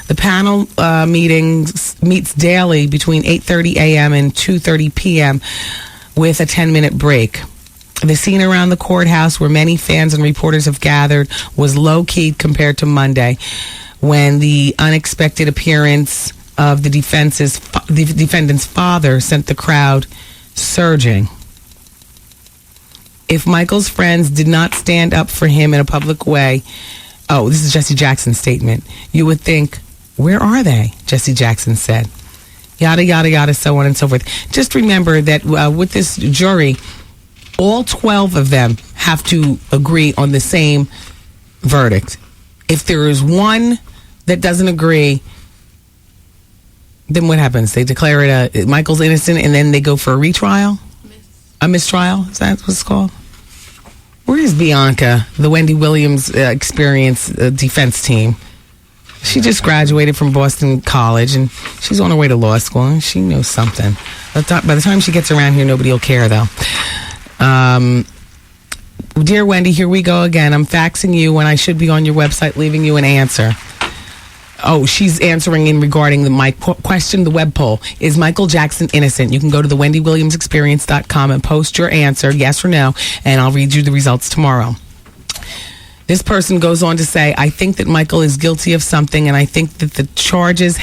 The panel meets daily between 8:30 a.m. and 2:30 p.m. with a 10-minute break. The scene around the courthouse where many fans and reporters have gathered was low-key compared to Monday, when the unexpected appearance of the defendant's father sent the crowd surging. If Michael's friends did not stand up for him in a public way, this is Jesse Jackson's statement, you would think, where are they? Jesse Jackson said. Yada, yada, yada, so on and so forth. Just remember that with this jury, all 12 of them have to agree on the same verdict. If there is one that doesn't agree, then what happens? They declare it Michael's innocent, and then they go for a retrial? A mistrial? Is that what it's called? Where is Bianca, the Wendy Williams Experience defense team? She just graduated from Boston College, and she's on her way to law school, and she knows something. By the time she gets around here, nobody will care, though. Dear Wendy, here we go again. I'm faxing you when I should be on your website leaving you an answer. She's answering in regarding my question, the web poll. Is Michael Jackson innocent? You can go to the WendyWilliamsExperience.com and post your answer, yes or no, and I'll read you the results tomorrow. This person goes on to say, I think that Michael is guilty of something, and I think that the charges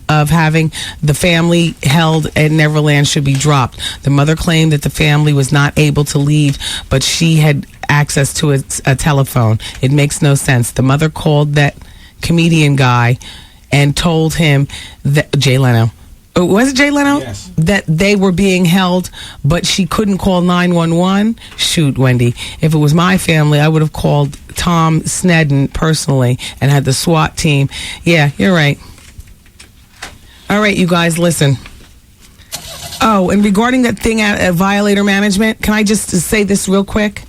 of having the family held at Neverland should be dropped. The mother claimed that the family was not able to leave, but she had access to a telephone. It makes no sense. The mother called that comedian guy and told him that Jay Leno. Was it Jay Leno? Yes. That they were being held, but she couldn't call 911? Shoot, Wendy. If it was my family, I would have called Tom Snedden personally and had the SWAT team. Yeah, you're right. All right, you guys, listen. And regarding that thing at Violator Management, can I just say this real quick?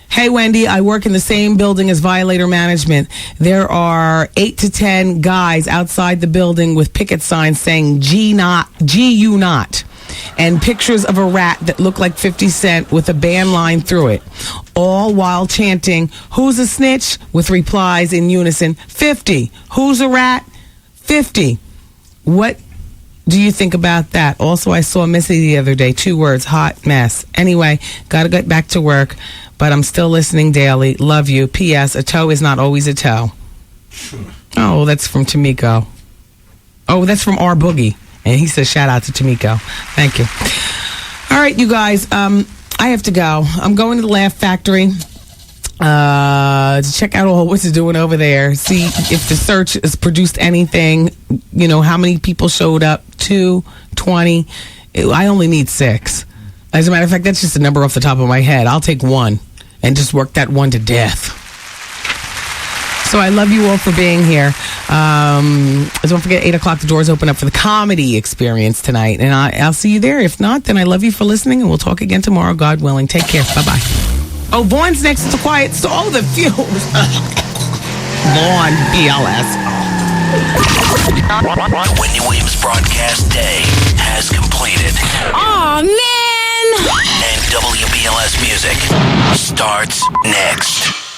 Hey, Wendy, I work in the same building as Violator Management. There are 8 to 10 guys outside the building with picket signs saying G you not, and pictures of a rat that look like 50 Cent with a band line through it, all while chanting, who's a snitch? With replies in unison, 50. Who's a rat? 50. What do you think about that? Also, I saw Missy the other day. 2 words, hot mess. Anyway, got to get back to work, but I'm still listening daily. Love you. P.S. A toe is not always a toe. Oh, that's from Tamiko. Oh, that's from R Boogie. And he says, shout out to Tamiko. Thank you. All right, you guys. I have to go. I'm going to the Laugh Factory to check out all what's it doing over there. See if the search has produced anything. You know, how many people showed up? 2, 20. I only need 6. As a matter of fact, that's just a number off the top of my head. I'll take 1 and just work that 1 to death. So I love you all for being here. Don't forget, 8 o'clock, the doors open up for the comedy experience tonight. And I'll see you there. If not, then I love you for listening, and we'll talk again tomorrow, God willing. Take care. Bye-bye. Oh, Vaughn's next to Quiet Soul. The Fumes. Vaughn, BLS. The Wendy Williams broadcast day has completed. Aw, man! And WBLS music starts next.